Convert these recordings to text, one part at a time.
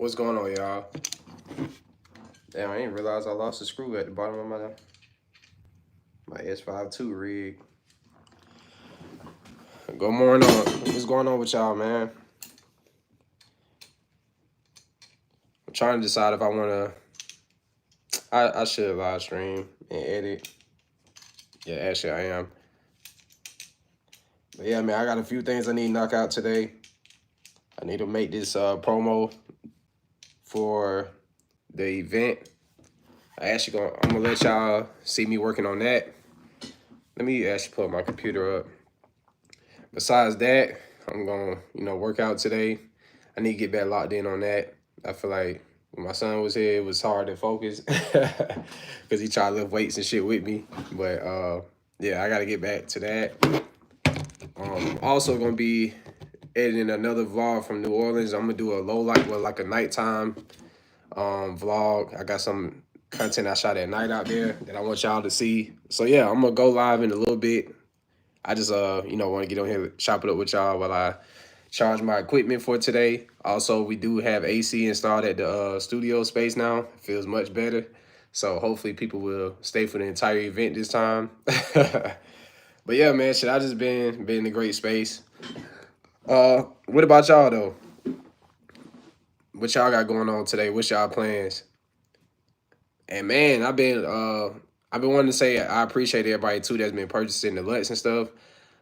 What's going on, y'all? Damn, I didn't realize I lost a screw at the bottom of my S52 rig. Good morning. What's going on with y'all, man? I'm trying to decide if I want to. I should live stream and edit. Yeah, actually, I am. But yeah, man, I got a few things I need to knock out today. I need to make this promo for the event. I'm gonna let y'all see me working on that. Let me actually put my computer up. Besides that, I'm gonna work out today. I need to get back locked in on that. I feel like when my son was here, it was hard to focus because he tried to lift weights and shit with me. But yeah, I got to get back to that. Also gonna be editing another vlog from New Orleans. I'm gonna do a low light, like a nighttime vlog. I got some content I shot at night out there that I want y'all to see. So yeah, I'm gonna go live in a little bit. I just want to get on here, chop it up with y'all while I charge my equipment for today. Also, we do have AC installed at the studio space now. It feels much better. So hopefully people will stay for the entire event this time. But yeah, man, I just been in a great space. What about y'all though? What y'all got going on today? What's y'all plans? And man, I've been wanting to say I appreciate everybody too that's been purchasing the Luts and stuff.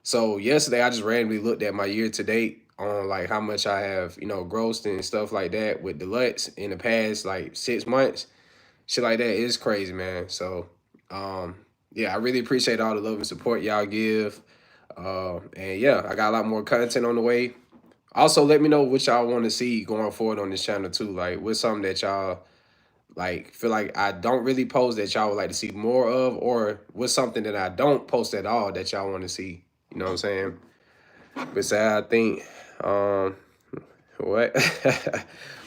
So yesterday I just randomly looked at my year to date on like how much I have, grossed and stuff like that with the Luts in the past like 6 months. Shit like that is crazy, man. So yeah, I really appreciate all the love and support y'all give. And yeah, I got a lot more content on the way. Also, let me know what y'all want to see going forward on this channel too. Like, what's something that y'all like feel like I don't really post that y'all would like to see more of, or what's something that I don't post at all that y'all want to see. You know what I'm saying? But say I think, what?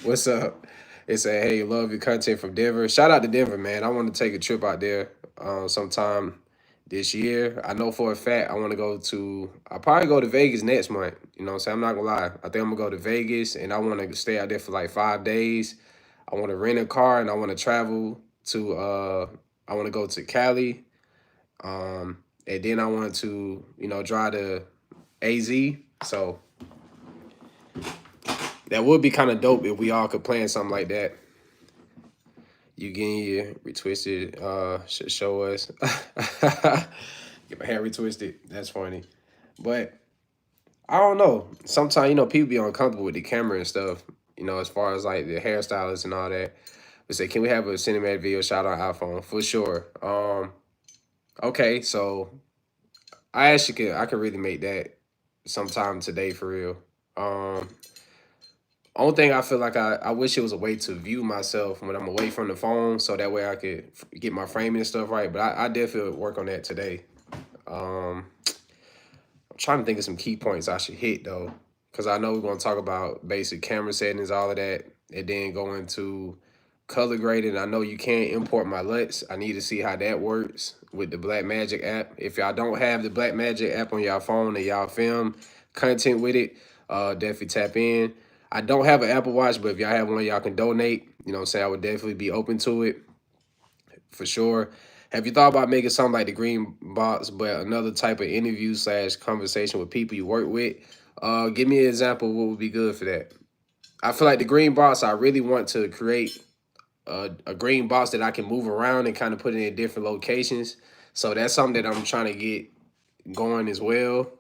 What's up? It said, hey, love your content from Denver. Shout out to Denver, man. I want to take a trip out there sometime this year. I know for a fact I want to I'll probably go to Vegas next month. You know what I'm saying? I'm not going to lie. I think I'm going to go to Vegas and I want to stay out there for like 5 days. I want to rent a car and I want to travel I want to go to Cali. And then I want to, drive to AZ. So that would be kind of dope if we all could plan something like that. You getting your retwisted should show us. Get my hair retwisted. That's funny. But I don't know. Sometimes, people be uncomfortable with the camera and stuff, as far as like the hairstylists and all that. But say, can we have a cinematic video shot on iPhone? For sure. Okay, so I could really make that sometime today for real. Only thing I feel like I wish it was a way to view myself when I'm away from the phone, so that way I could get my framing and stuff right. But I definitely would work on that today. I'm trying to think of some key points I should hit though, because I know we're gonna talk about basic camera settings, all of that, and then go into color grading. I know you can't import my LUTs. I need to see how that works with the Blackmagic app. If y'all don't have the Blackmagic app on y'all phone and y'all film content with it, definitely tap in. I don't have an Apple Watch, but if y'all have one, y'all can donate. You know what I'm saying? I would definitely be open to it for sure. Have you thought about making something like the Green Box, but another type of interview / conversation with people you work with? Give me an example of what would be good for that. I feel like the Green Box, I really want to create a green box that I can move around and kind of put it in different locations. So that's something that I'm trying to get going as well.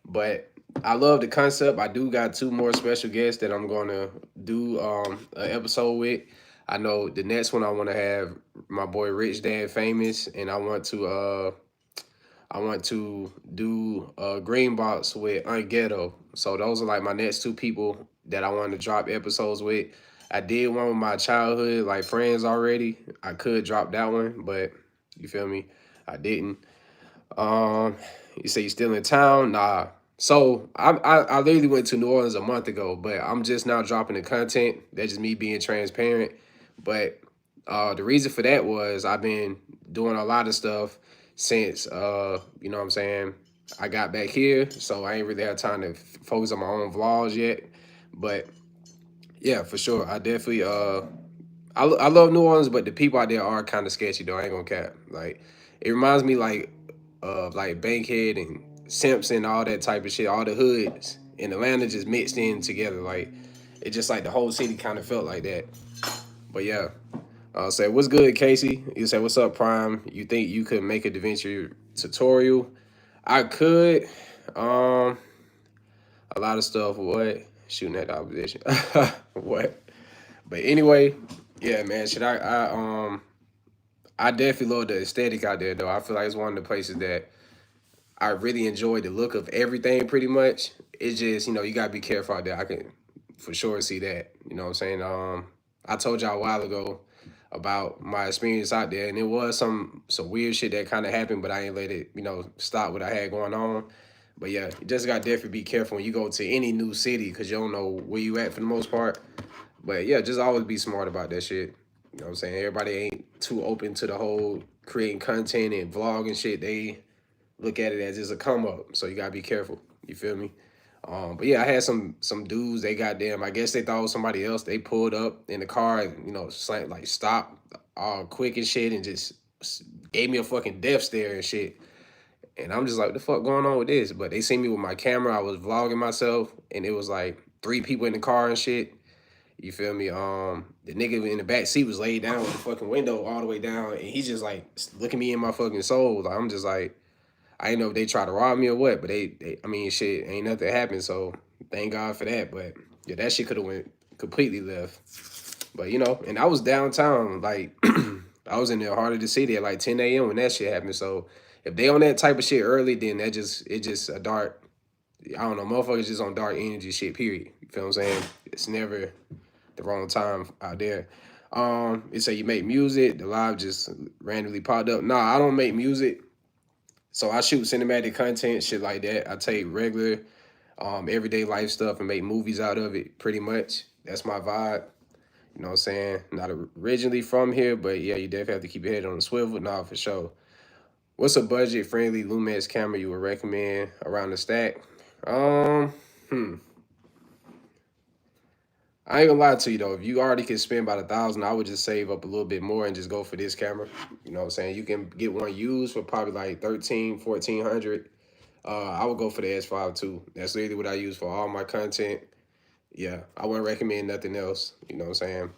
But I love the concept. I do got 2 more special guests that I'm going to do an episode with. I know the next one I want to have my boy Rich Dad Famous, and I want to do a Green Box with Unghetto. So those are like my next 2 people that I want to drop episodes with. I did one with my childhood like friends already. I could drop that one, but you feel me? I didn't. You say you still in town? Nah. So I literally went to New Orleans a month ago, but I'm just now dropping the content. That's just me being transparent. But the reason for that was I've been doing a lot of stuff since you know what I'm saying, I got back here. So I ain't really had time to focus on my own vlogs yet. But Yeah, for sure. I definitely I love New Orleans, but the people out there are kind of sketchy though. I ain't gonna cap. Like it reminds me like of like Bankhead and Simpson, all that type of shit. All the hoods in Atlanta just mixed in together. Like it just like the whole city kind of felt like that. But yeah, say what's good, Casey? You say what's up, Prime? You think you could make a DaVinci tutorial? I could. Um, a lot of stuff. What shooting at the opposition? What? But anyway, yeah, man. Should I definitely love the aesthetic out there though. I feel like it's one of the places that I really enjoy the look of everything pretty much. It's just, you gotta be careful out there. I can for sure see that. You know what I'm saying? I told y'all a while ago about my experience out there and it was some weird shit that kinda happened, but I ain't let it, stop what I had going on. But yeah, you just gotta definitely be careful when you go to any new city because you don't know where you at for the most part. But yeah, just always be smart about that shit. You know what I'm saying? Everybody ain't too open to the whole creating content and vlog and shit. They look at it as it's a come up. So you gotta be careful. You feel me? But yeah, I had some dudes. They got them. I guess they thought it was somebody else. They pulled up in the car and like stopped all quick and shit and just gave me a fucking death stare and shit. And I'm just like, what the fuck going on with this? But they see me with my camera. I was vlogging myself, and it was like 3 people in the car and shit. You feel me? The nigga in the back seat was laid down with the fucking window all the way down, and he's just like looking me in my fucking soul. Like I'm just like, I didn't know if they tried to rob me or what, but I mean, shit, ain't nothing happened. So thank God for that. But yeah, that shit could have went completely left. But and I was downtown, like I was in the heart of the city at like 10 a.m. when that shit happened. So if they on that type of shit early, then it just a dark. I don't know, motherfuckers just on dark energy shit. Period. You feel what I'm saying? It's never the wrong time out there. It say you make music. The live just randomly popped up. Nah, I don't make music. So I shoot cinematic content, shit like that. I take regular, everyday life stuff and make movies out of it. Pretty much, that's my vibe. You know what I'm saying? Not originally from here, but yeah, you definitely have to keep your head on the swivel. Nah, for sure. What's a budget friendly Lumix camera you would recommend around the stack? Um, hmm. I ain't gonna lie to you though. If you already can spend about 1,000, I would just save up a little bit more and just go for this camera. You know what I'm saying? You can get one used for probably like 13, 1400. I would go for the S5 too. That's literally what I use for all my content. Yeah, I wouldn't recommend nothing else. You know what I'm saying?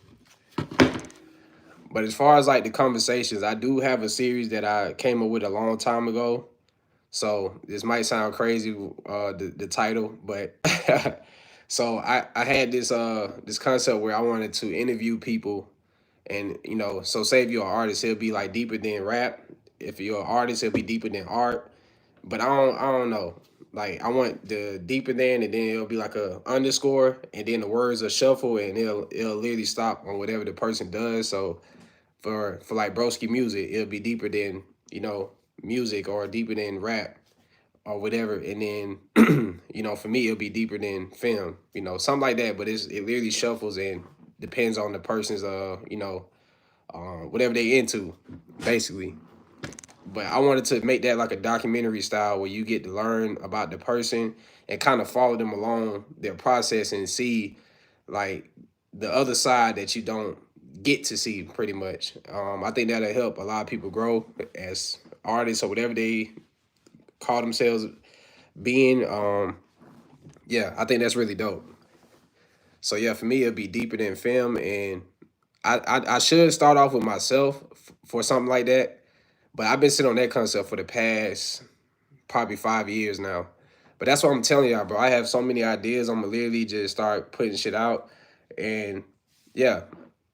But as far as like the conversations, I do have a series that I came up with a long time ago. So this might sound crazy, the title, but so I had this concept where I wanted to interview people, and so say if you're an artist, it'll be like deeper than rap. If you're an artist, it'll be deeper than art. But I don't know. Like I want the deeper than, and then it'll be like a underscore, and then the words are shuffle, and it'll literally stop on whatever the person does. So for like broski music, it'll be deeper than music or deeper than rap or whatever, and then for me it'll be deeper than film, something like that. But it literally shuffles and depends on the person's whatever they into, basically. But I wanted to make that like a documentary style where you get to learn about the person and kind of follow them along their process and see like the other side that you don't get to see pretty much. I think that'll help a lot of people grow as artists or whatever they call themselves being. Yeah, I think that's really dope. So yeah, for me it'll be deeper than film, and I should start off with myself for something like that. But I've been sitting on that concept for the past probably 5 years now. But that's what I'm telling y'all, bro. I have so many ideas. I'm gonna literally just start putting shit out, and yeah,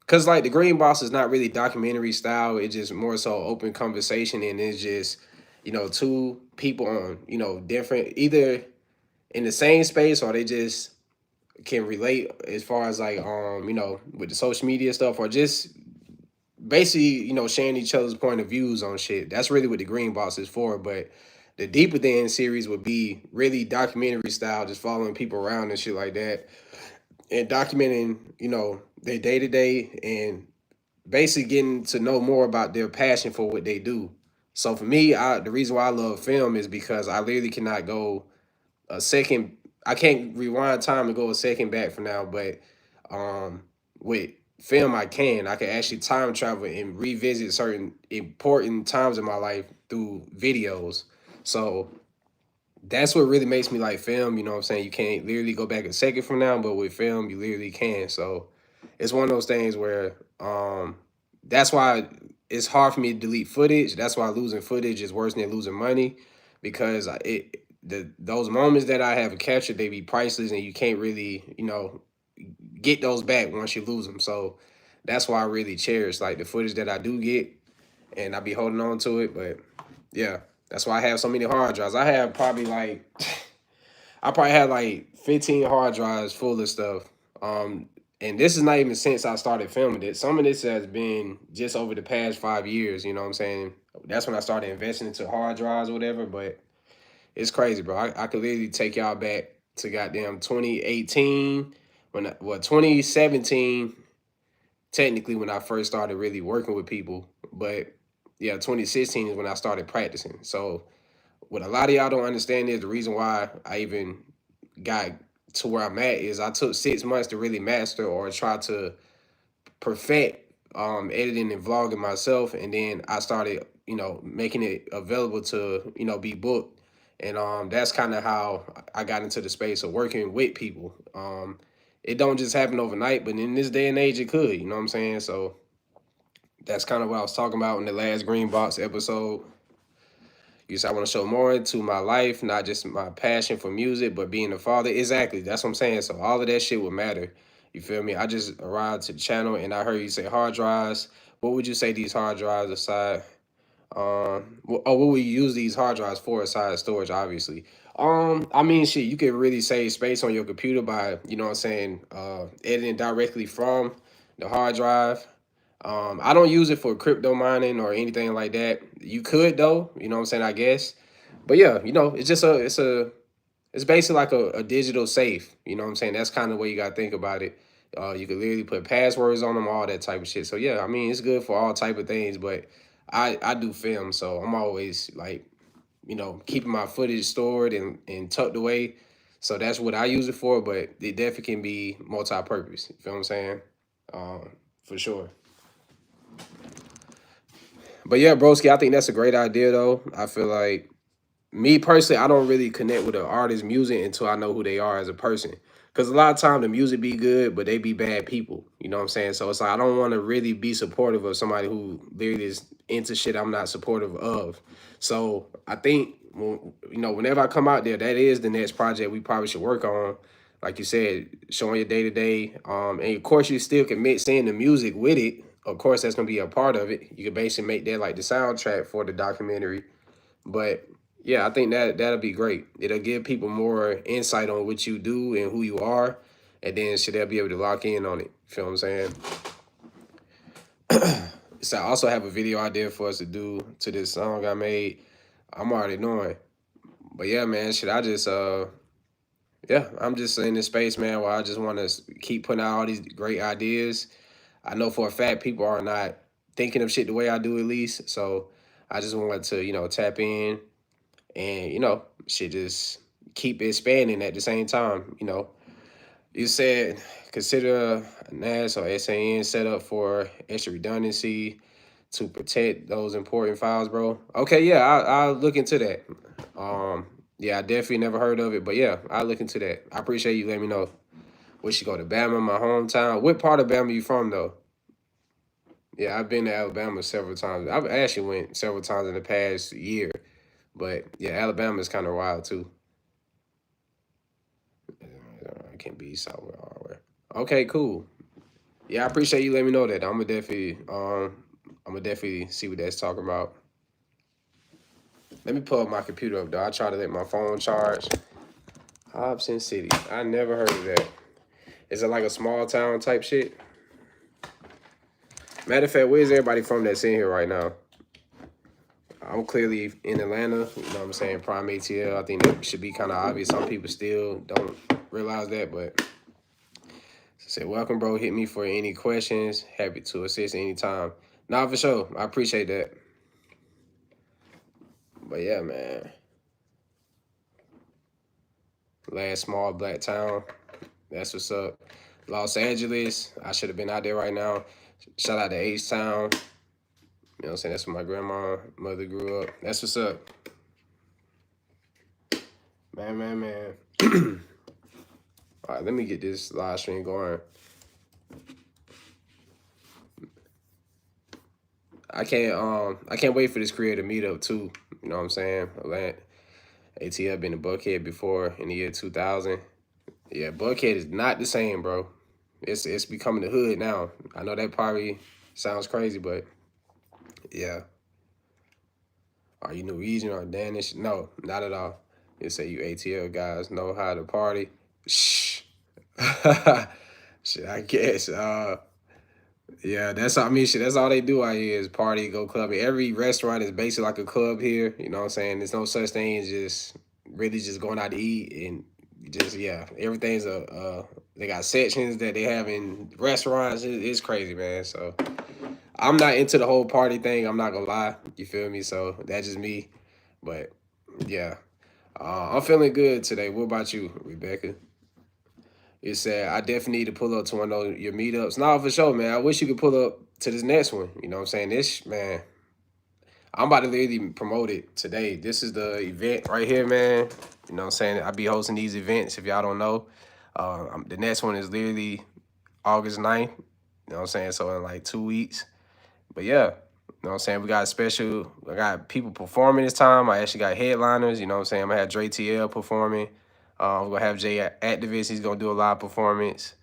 cause like the Green Boss is not really documentary style. It's just more so open conversation, and it's just two people on different, either in the same space or they just can relate as far as like with the social media stuff, or just basically sharing each other's point of views on shit. That's really what the Green Box is for. But the Deeper Than series would be really documentary style, just following people around and shit like that, and documenting their day to day, and basically getting to know more about their passion for what they do. So for me, the reason why I love film is because I literally cannot go a second. I can't rewind time and go a second back for now, but With film, I can actually time travel and revisit certain important times in my life through videos. So that's what really makes me like film. You know what I'm saying? You can't literally go back a second from now, but with film, you literally can. So it's one of those things where that's why it's hard for me to delete footage. That's why losing footage is worse than losing money, because those moments that I have captured, they be priceless, and you can't really get those back once you lose them. So that's why I really cherish like the footage that I do get, and I be holding on to it. But yeah, that's why I have so many hard drives. I have probably like I probably had like 15 hard drives full of stuff. Um, and this is not even since I started filming it. Some of this has been just over the past 5 years. You know what I'm saying? That's when I started investing into hard drives or whatever. But it's crazy, bro. I could literally take y'all back to goddamn 2018 well 2017 technically when I first started really working with people, but yeah, 2016 is when I started practicing. So what a lot of y'all don't understand is the reason why I even got to where I'm at is I took 6 months to really master or try to perfect editing and vlogging myself, and then I started making it available to be booked, and that's kind of how I got into the space of working with people. It don't just happen overnight, but in this day and age it could, you know what I'm saying? So that's kind of what I was talking about in the last Green Box episode. You said I want to show more into my life, not just my passion for music, but being a father. Exactly. That's what I'm saying. So all of that shit would matter. You feel me? I just arrived to the channel and I heard you say hard drives. What would you say these hard drives aside? What would we use these hard drives for aside storage, obviously? I mean, shit, you can really save space on your computer by, you know what I'm saying, editing directly from the hard drive. I don't use it for crypto mining or anything like that. You could though, you know what I'm saying, I guess. But yeah, it's just it's basically like a digital safe. You know what I'm saying? That's kind of the way you gotta think about it. You could literally put passwords on them, all that type of shit. So yeah, I mean it's good for all type of things, but I do film, so I'm always like, keeping my footage stored and tucked away. So that's what I use it for, but it definitely can be multi-purpose. You feel what I'm saying? For sure. But yeah, broski, I think that's a great idea though. I feel like me personally, I don't really connect with an artist's music until I know who they are as a person. Cause a lot of time the music be good, but they be bad people. You know what I'm saying? So it's like I don't want to really be supportive of somebody who literally is into shit I'm not supportive of. So I think whenever I come out there, that is the next project we probably should work on. Like you said, showing your day to day. And of course you still can mix in the music with it. Of course, that's gonna be a part of it. You can basically make that like the soundtrack for the documentary. But yeah, I think that'll be great. It'll give people more insight on what you do and who you are, and then should they'll be able to lock in on it. Feel what I'm saying? So I also have a video idea for us to do to this song I made. I'm already knowing. But yeah, man, should I just yeah, I'm just in this space, man, where I just want to keep putting out all these great ideas. I know for a fact people are not thinking of shit the way I do, at least. So I just wanted to, tap in and shit, just keep expanding at the same time. You said consider a NAS or SAN set up for extra redundancy to protect those important files, bro. Okay, yeah, I'll look into that. Um, yeah, I definitely never heard of it, but yeah, I'll look into that. I appreciate you letting me know. We should go to Bama, my hometown. What part of Bama you from, though? Yeah, I've been to Alabama several times. I've actually went several times in the past year, but yeah, Alabama is kind of wild too. It can be somewhere. Okay, cool. Yeah, I appreciate you letting me know that. I'm gonna definitely see what that's talking about. Let me pull up my computer up though. I try to let my phone charge. Hobson City. I never heard of that. Is it like a small town type shit? Matter of fact, where's everybody from that's in here right now? I'm clearly in Atlanta. You know what I'm saying? Prime ATL. I think that should be kind of obvious. Some people still don't realize that, but say, welcome, bro. Hit me for any questions. Happy to assist anytime. Nah, for sure. I appreciate that. But yeah, man. Last small black town. That's what's up. Los Angeles. I should have been out there right now. Shout out to H-Town. You know what I'm saying? That's where my grandmother grew up. That's what's up. Man. All right, let me get this live stream going. I can't wait for this creator meetup too. You know what I'm saying? ATL been to Buckhead before in the year 2000. Yeah, Buckhead is not the same, bro. It's becoming the hood now. I know that probably sounds crazy, but yeah. Are you Norwegian or Danish? No, not at all. You say you ATL guys know how to party. Shh. Shit, I guess. Yeah, that's I mean shit, that's all they do out here is party, go clubbing. Every restaurant is basically like a club here. You know what I'm saying? There's no such thing as just really just going out to eat and just yeah, everything's they got sections that they have in restaurants. It's crazy, man. So I'm not into the whole party thing. I'm not gonna lie. You feel me? So that's just me. But yeah, I'm feeling good today. What about you, Rebecca? You said I definitely need to pull up to one of your meetups. Nah, for sure, man. I wish you could pull up to this next one. You know what I'm saying? This man, I'm about to literally promote it today. This is the event right here, man. You know what I'm saying? I be hosting these events if y'all don't know. The next one is literally August 9th. You know what I'm saying? So in like 2 weeks. But yeah, you know what I'm saying? We got I got people performing this time. I actually got headliners, you know what I'm saying? I'm gonna have Dre TL performing. We're gonna have Jay Activist, he's gonna do a live performance.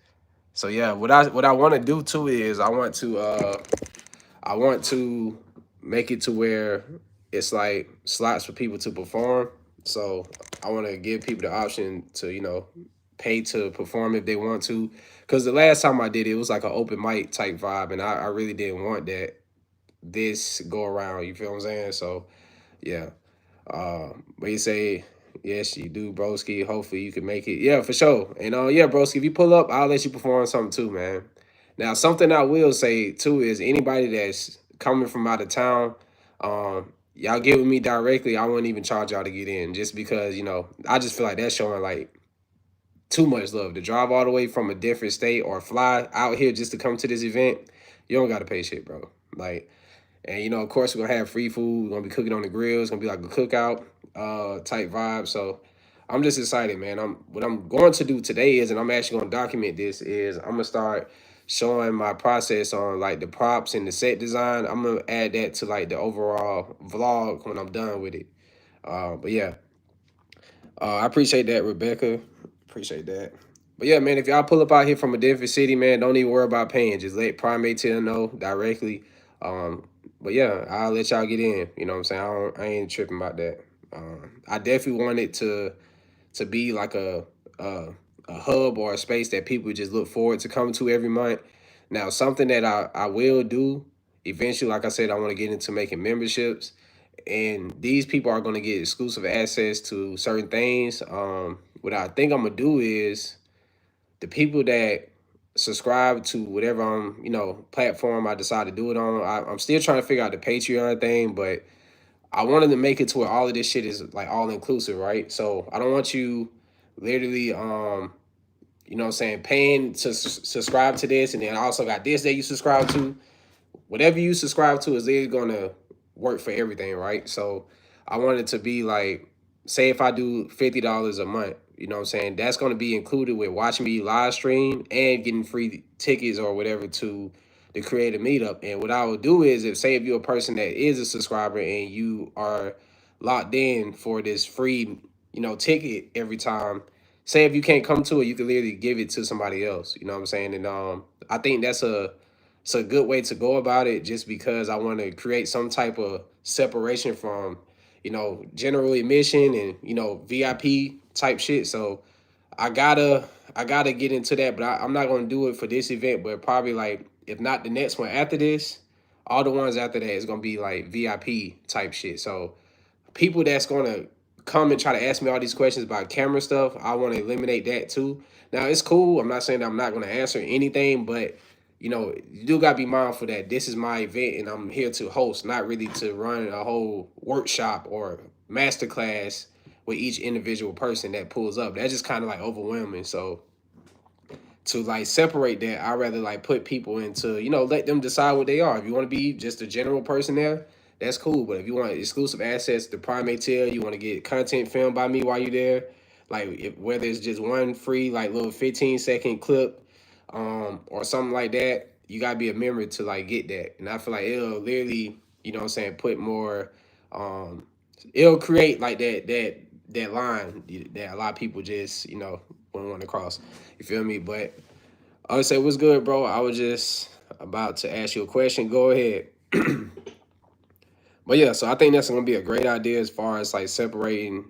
So yeah, what I wanna do too is I want to make it to where it's like slots for people to perform. So I wanna give people the option to, pay to perform if they want to. Cause the last time I did it, it was like an open mic type vibe, and I really didn't want that this go around. You feel what I'm saying? So yeah. But you say yes, you do, broski. Hopefully you can make it. Yeah, for sure. And yeah, broski, if you pull up, I'll let you perform something too, man. Now, something I will say too is anybody that's coming from out of town, y'all get with me directly. I wouldn't even charge y'all to get in, just because I just feel like that's showing like too much love to drive all the way from a different state or fly out here just to come to this event. You don't got to pay shit, bro. Like, and of course, we're gonna have free food. We're gonna be cooking on the grill. It's gonna be like a cookout type vibe. So I'm just excited, man. What I'm going to do today is, and I'm actually gonna document this, is I'm gonna start showing my process on like the props and the set design. I'm gonna add that to like the overall vlog when I'm done with it. But yeah, I appreciate that, Rebecca. Appreciate that. But yeah, man, if y'all pull up out here from a different city, man, don't even worry about paying. Just let Primate Tail know directly. But yeah, I'll let y'all get in. You know what I'm saying? I ain't tripping about that. I definitely want it to be like a hub or a space that people just look forward to coming to every month. Now, something that I will do eventually, like I said, I want to get into making memberships, and these people are going to get exclusive access to certain things. What I think I'm gonna do is the people that subscribe to whatever platform I decide to do it on. I'm still trying to figure out the Patreon thing, but I wanted to make it to where all of this shit is like all inclusive, right? So I don't want you literally paying to subscribe to this, and then I also got this that you subscribe to. Whatever you subscribe to is literally gonna work for everything, right? So I want it to be like, say if I do $50 a month, you know what I'm saying? That's gonna be included with watching me live stream and getting free tickets or whatever to the creative meetup. And what I would do is, if say if you're a person that is a subscriber and you are locked in for this free, ticket every time, say if you can't come to it, you can literally give it to somebody else. You know what I'm saying? And I think it's a good way to go about it, just because I want to create some type of separation from, general admission and, VIP type shit. So I gotta get into that, but I'm not gonna do it for this event, but probably like, if not the next one after this, all the ones after that is gonna be like VIP type shit. So people that's gonna come and try to ask me all these questions about camera stuff, I want to eliminate that too. Now it's cool. I'm not saying that I'm not gonna answer anything, but you do gotta be mindful that this is my event and I'm here to host, not really to run a whole workshop or masterclass with each individual person that pulls up. That's just kind of like overwhelming. So to like separate that, I rather like put people into, let them decide what they are. If you want to be just a general person there, that's cool. But if you want exclusive access to Primate Tail, you want to get content filmed by me while you're there, like whether it's just one free like little 15-second clip, or something like that, you gotta be a member to like get that. And I feel like it'll literally, what I'm saying, put more, um, it'll create like that line that a lot of people just wouldn't want to cross. You feel me? But I would say, what's good, bro? I was just about to ask you a question. Go ahead. But yeah, so I think that's gonna be a great idea as far as like separating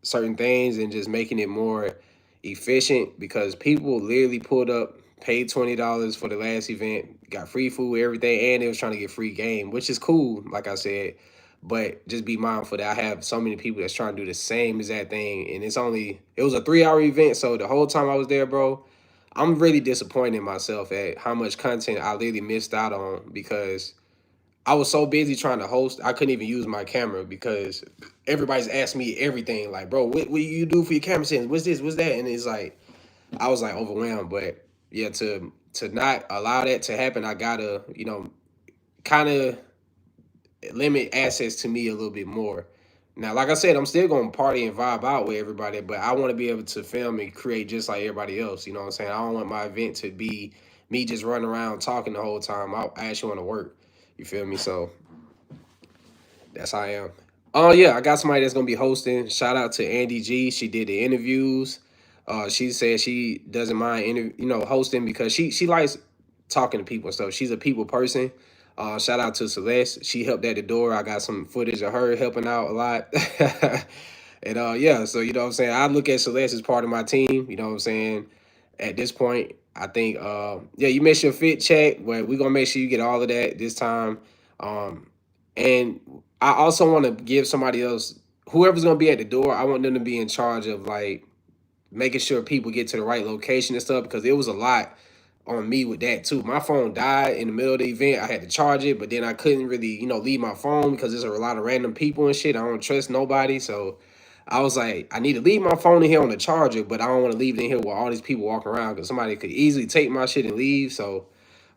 certain things and just making it more efficient, because people literally pulled up, paid $20 for the last event, got free food, everything, and they was trying to get free game, which is cool, like I said. But just be mindful that I have so many people that's trying to do the same exact thing, and it was a 3 hour event, so the whole time I was there, bro, I'm really disappointed in myself at how much content I literally missed out on, because I was so busy trying to host, I couldn't even use my camera because everybody's asking me everything. Like, bro, what you do for your camera settings? What's this? What's that? And it's like, I was like overwhelmed. But yeah, to not allow that to happen, I gotta, kind of limit access to me a little bit more. Now, like I said, I'm still gonna party and vibe out with everybody, but I want to be able to film and create just like everybody else. You know what I'm saying? I don't want my event to be me just running around talking the whole time. I actually want to work. You feel me? So that's how I am. Oh yeah, I got somebody that's gonna be hosting. Shout out to Andy G. She did the interviews. She said she doesn't mind hosting because she likes talking to people and stuff. She's a people person. Shout out to Celeste. She helped at the door. I got some footage of her helping out a lot. And yeah, so you know what I'm saying. I look at Celeste as part of my team. You know what I'm saying. At this point, I think yeah, you missed your fit check, but we're gonna make sure you get all of that this time. Um, and I also want to give somebody else, whoever's gonna be at the door, I want them to be in charge of like making sure people get to the right location and stuff, because it was a lot on me with that too. My phone died in the middle of the event. I had to charge it, but then I couldn't really, leave my phone because there's a lot of random people and shit. I don't trust nobody. So I was like, I need to leave my phone in here on the charger, but I don't want to leave it in here with all these people walking around because somebody could easily take my shit and leave. So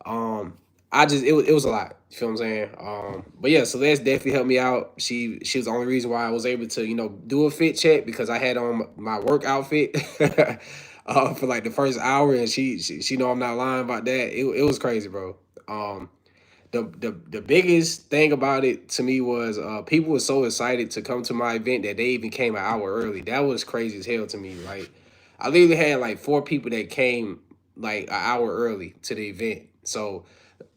um it was a lot. You feel what I'm saying? But yeah, Celeste definitely helped me out. She was the only reason why I was able to, do a fit check, because I had on my work outfit for like the first hour, and she know I'm not lying about that. It was crazy, bro. Um the biggest thing about it to me was people were so excited to come to my event that they even came an hour early. That was crazy as hell to me. Like I literally had like four people that came like an hour early to the event. So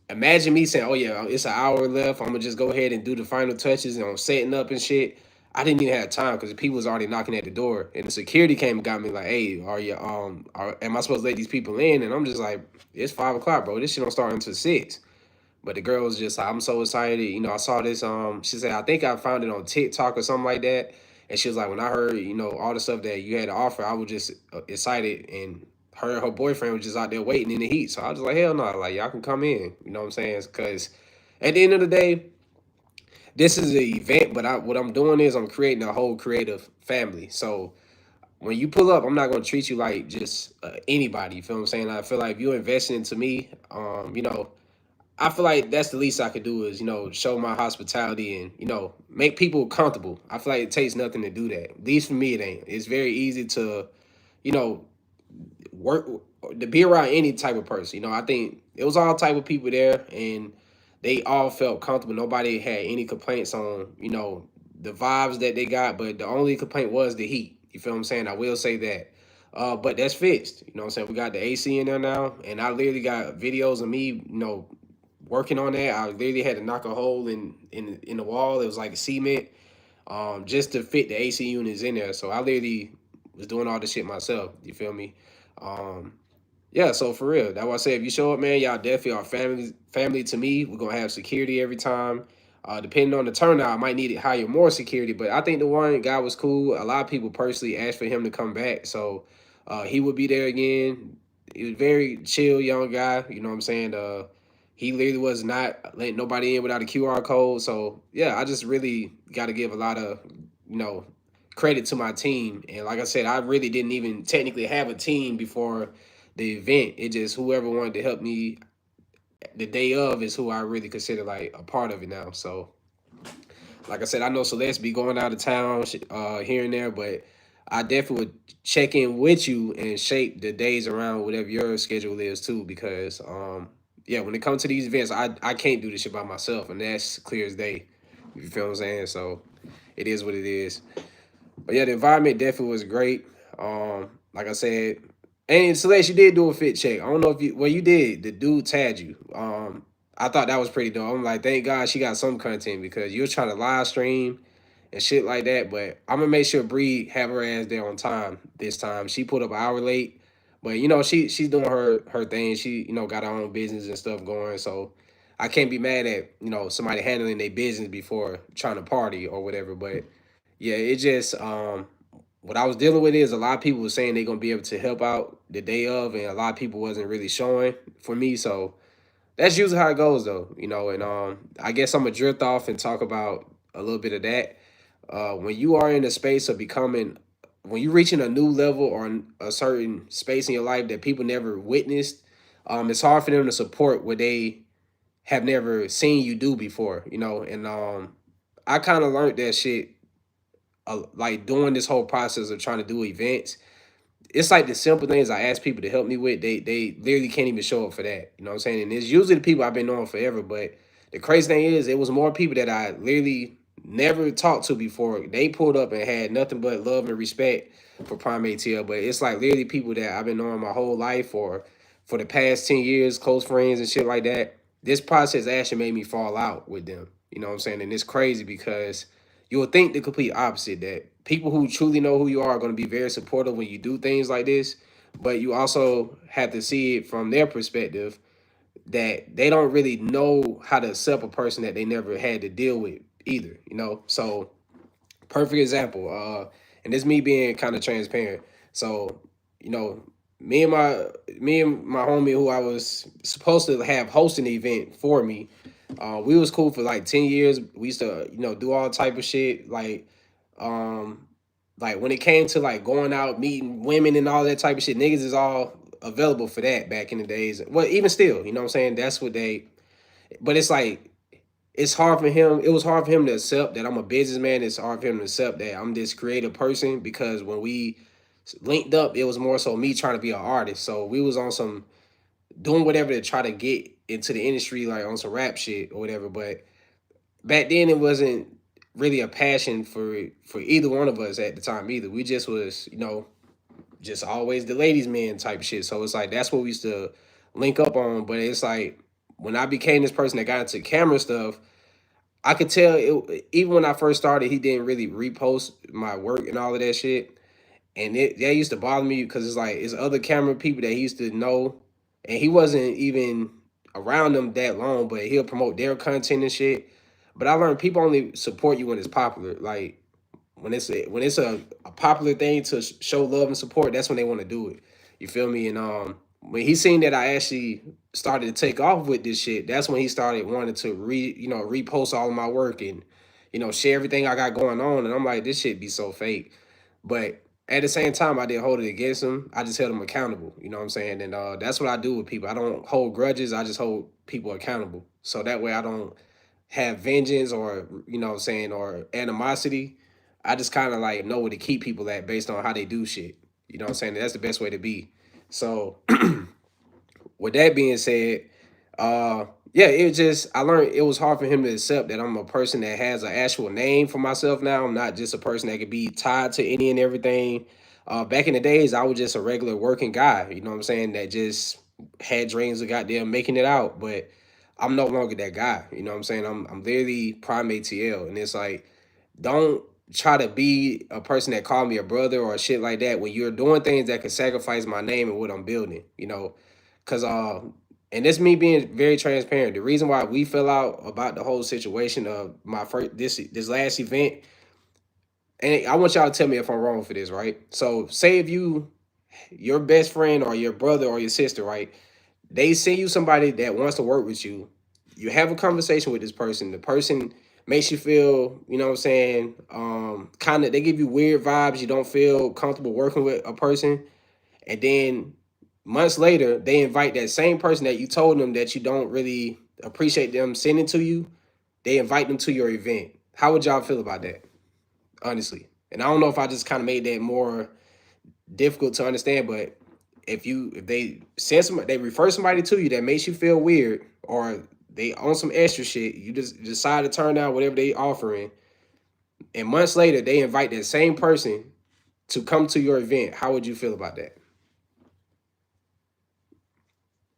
imagine me saying, "Oh yeah, it's an hour left. I'm gonna just go ahead and do the final touches and I'm setting up and shit." I didn't even have time because the people was already knocking at the door, and the security came and got me like, "Hey, am I supposed to let these people in?" And I'm just like, "It's 5 o'clock, bro. This shit don't start until 6." But the girl was just like, I'm so excited. I saw this. She said, I think I found it on TikTok or something like that. And she was like, when I heard, all the stuff that you had to offer, I was just excited. And her boyfriend was just out there waiting in the heat. So I was like, hell no, like y'all can come in. You know what I'm saying? Because at the end of the day, this is an event, but what I'm doing is I'm creating a whole creative family. So when you pull up, I'm not gonna treat you like just anybody. You feel what I'm saying? I feel like if you're investing into me, I feel like that's the least I could do is, show my hospitality and, make people comfortable. I feel like it takes nothing to do that. At least for me, it ain't. It's very easy to, you know, work to be around any type of person. I think it was all type of people there, and they all felt comfortable. Nobody had any complaints on, the vibes that they got, but the only complaint was the heat. You feel what I'm saying? I will say that. But that's fixed. You know what I'm saying? We got the AC in there now, and I literally got videos of me, working on that. I literally had to knock a hole in the wall. It was like cement, just to fit the AC units in there. So I literally was doing all the shit myself. You feel me? Um, yeah. So for real, that's why I say if you show up, man, y'all definitely are family to me. We're gonna have security every time. Depending on the turnout, I might need to hire more security. But I think the one guy was cool. A lot of people personally asked for him to come back, so he would be there again. He was very chill, young guy. You know what I'm saying? He literally was not letting nobody in without a QR code. So yeah, I just really got to give a lot of you know credit to my team. And like I said, I really didn't even technically have a team before the event. It just whoever wanted to help me the day of is who I really consider like a part of it now. So like I said, I know Celeste be going out of town here and there, but I definitely would check in with you and shape the days around whatever your schedule is too. Because yeah, when it comes to these events, I can't do this shit by myself, and that's clear as day. You feel what I'm saying? So it is what it is. But yeah, the environment definitely was great. Like I said, and Celeste, you did do a fit check. I don't know if you, well, you did. The dude tagged you. I thought that was pretty dope. I'm like, thank God she got some content because you was trying to live stream and shit like that. But I'm gonna make sure Bree have her ass there on time this time. She put up an hour late, but you know she's doing her thing. She got her own business and stuff going. So I can't be mad at somebody handling their business before trying to party or whatever. But yeah, it just what I was dealing with is a lot of people were saying they're gonna be able to help out the day of, and a lot of people wasn't really showing for me. So that's usually how it goes, though. And I guess I'm gonna drift off and talk about a little bit of that. When you are in a space of becoming, when you're reaching a new level or a certain space in your life that people never witnessed, it's hard for them to support what they have never seen you do before. And I kind of learned that shit like doing this whole process of trying to do events. It's like the simple things I ask people to help me with, they literally can't even show up for that. You know what I'm saying? And it's usually the people I've been knowing forever. But the crazy thing is, it was more people that I literally never talked to before. They pulled up and had nothing but love and respect for Prime ATL. But it's like literally people that I've been knowing my whole life or for the past 10 years, close friends and shit like that. This process actually made me fall out with them. You know what I'm saying? And it's crazy because you will think the complete opposite, that people who truly know who you are going to be very supportive when you do things like this. But you also have to see it from their perspective that they don't really know how to accept a person that they never had to deal with either. So perfect example. And this me being kind of transparent. So, you know, me and my homie who I was supposed to have hosting the event for me, we was cool for like 10 years. We used to, do all type of shit. Um, like when it came to like going out, meeting women and all that type of shit, niggas is all available for that back in the days. Well, even still, you know what I'm saying? That's what they, but it's like it's hard for him. It was hard for him to accept that I'm a businessman. It's hard for him to accept that I'm this creative person because when we linked up, it was more so me trying to be an artist. So we was on some doing whatever to try to get into the industry, like on some rap shit or whatever. But back then, it wasn't really a passion for either one of us at the time either. We just was, just always the ladies' man type shit. So it's like that's what we used to link up on. But it's like when I became this person that got into camera stuff, I could tell it, even when I first started, he didn't really repost my work and all of that shit. And that used to bother me because it's like it's other camera people that he used to know, and he wasn't even around them that long, but he'll promote their content and shit. But I learned people only support you when it's popular. Like when it's a popular thing to show love and support, that's when they want to do it. You feel me? And when he seen that I actually started to take off with this shit, that's when he started wanting to repost all of my work and share everything I got going on. And I'm like, this shit be so fake. But at the same time, I didn't hold it against him. I just held him accountable. You know what I'm saying? And that's what I do with people. I don't hold grudges. I just hold people accountable. So that way I don't have vengeance or what I'm saying, or animosity. I just kind of like know where to keep people at based on how they do shit. You know what I'm saying? That's the best way to be. So with that being said, yeah, it just I learned it was hard for him to accept that I'm a person that has an actual name for myself now. I'm not just a person that could be tied to any and everything. Back in the days, I was just a regular working guy, you know what I'm saying, that just had dreams of goddamn making it out, but I'm no longer that guy. You know what I'm saying? I'm literally prime ATL, and it's like don't try to be a person that called me a brother or shit like that when you're doing things that could sacrifice my name and what I'm building. Because and this me being very transparent. The reason why we fell out about the whole situation of my first this last event, and I want y'all to tell me if I'm wrong for this, right? So say if your best friend or your brother or your sister, right? They send you somebody that wants to work with you. You have a conversation with this person. The person makes you feel, you know what I'm saying, kind of they give you weird vibes. You don't feel comfortable working with a person, and then Months later, they invite that same person that you told them that you don't really appreciate them sending to you. They invite them to your event. How would y'all feel about that? Honestly, and I don't know if I just kind of made that more difficult to understand, but if they send somebody, they refer somebody to you that makes you feel weird, or they own some extra shit, you just decide to turn down whatever they offering, and months later they invite that same person to come to your event. How would you feel about that?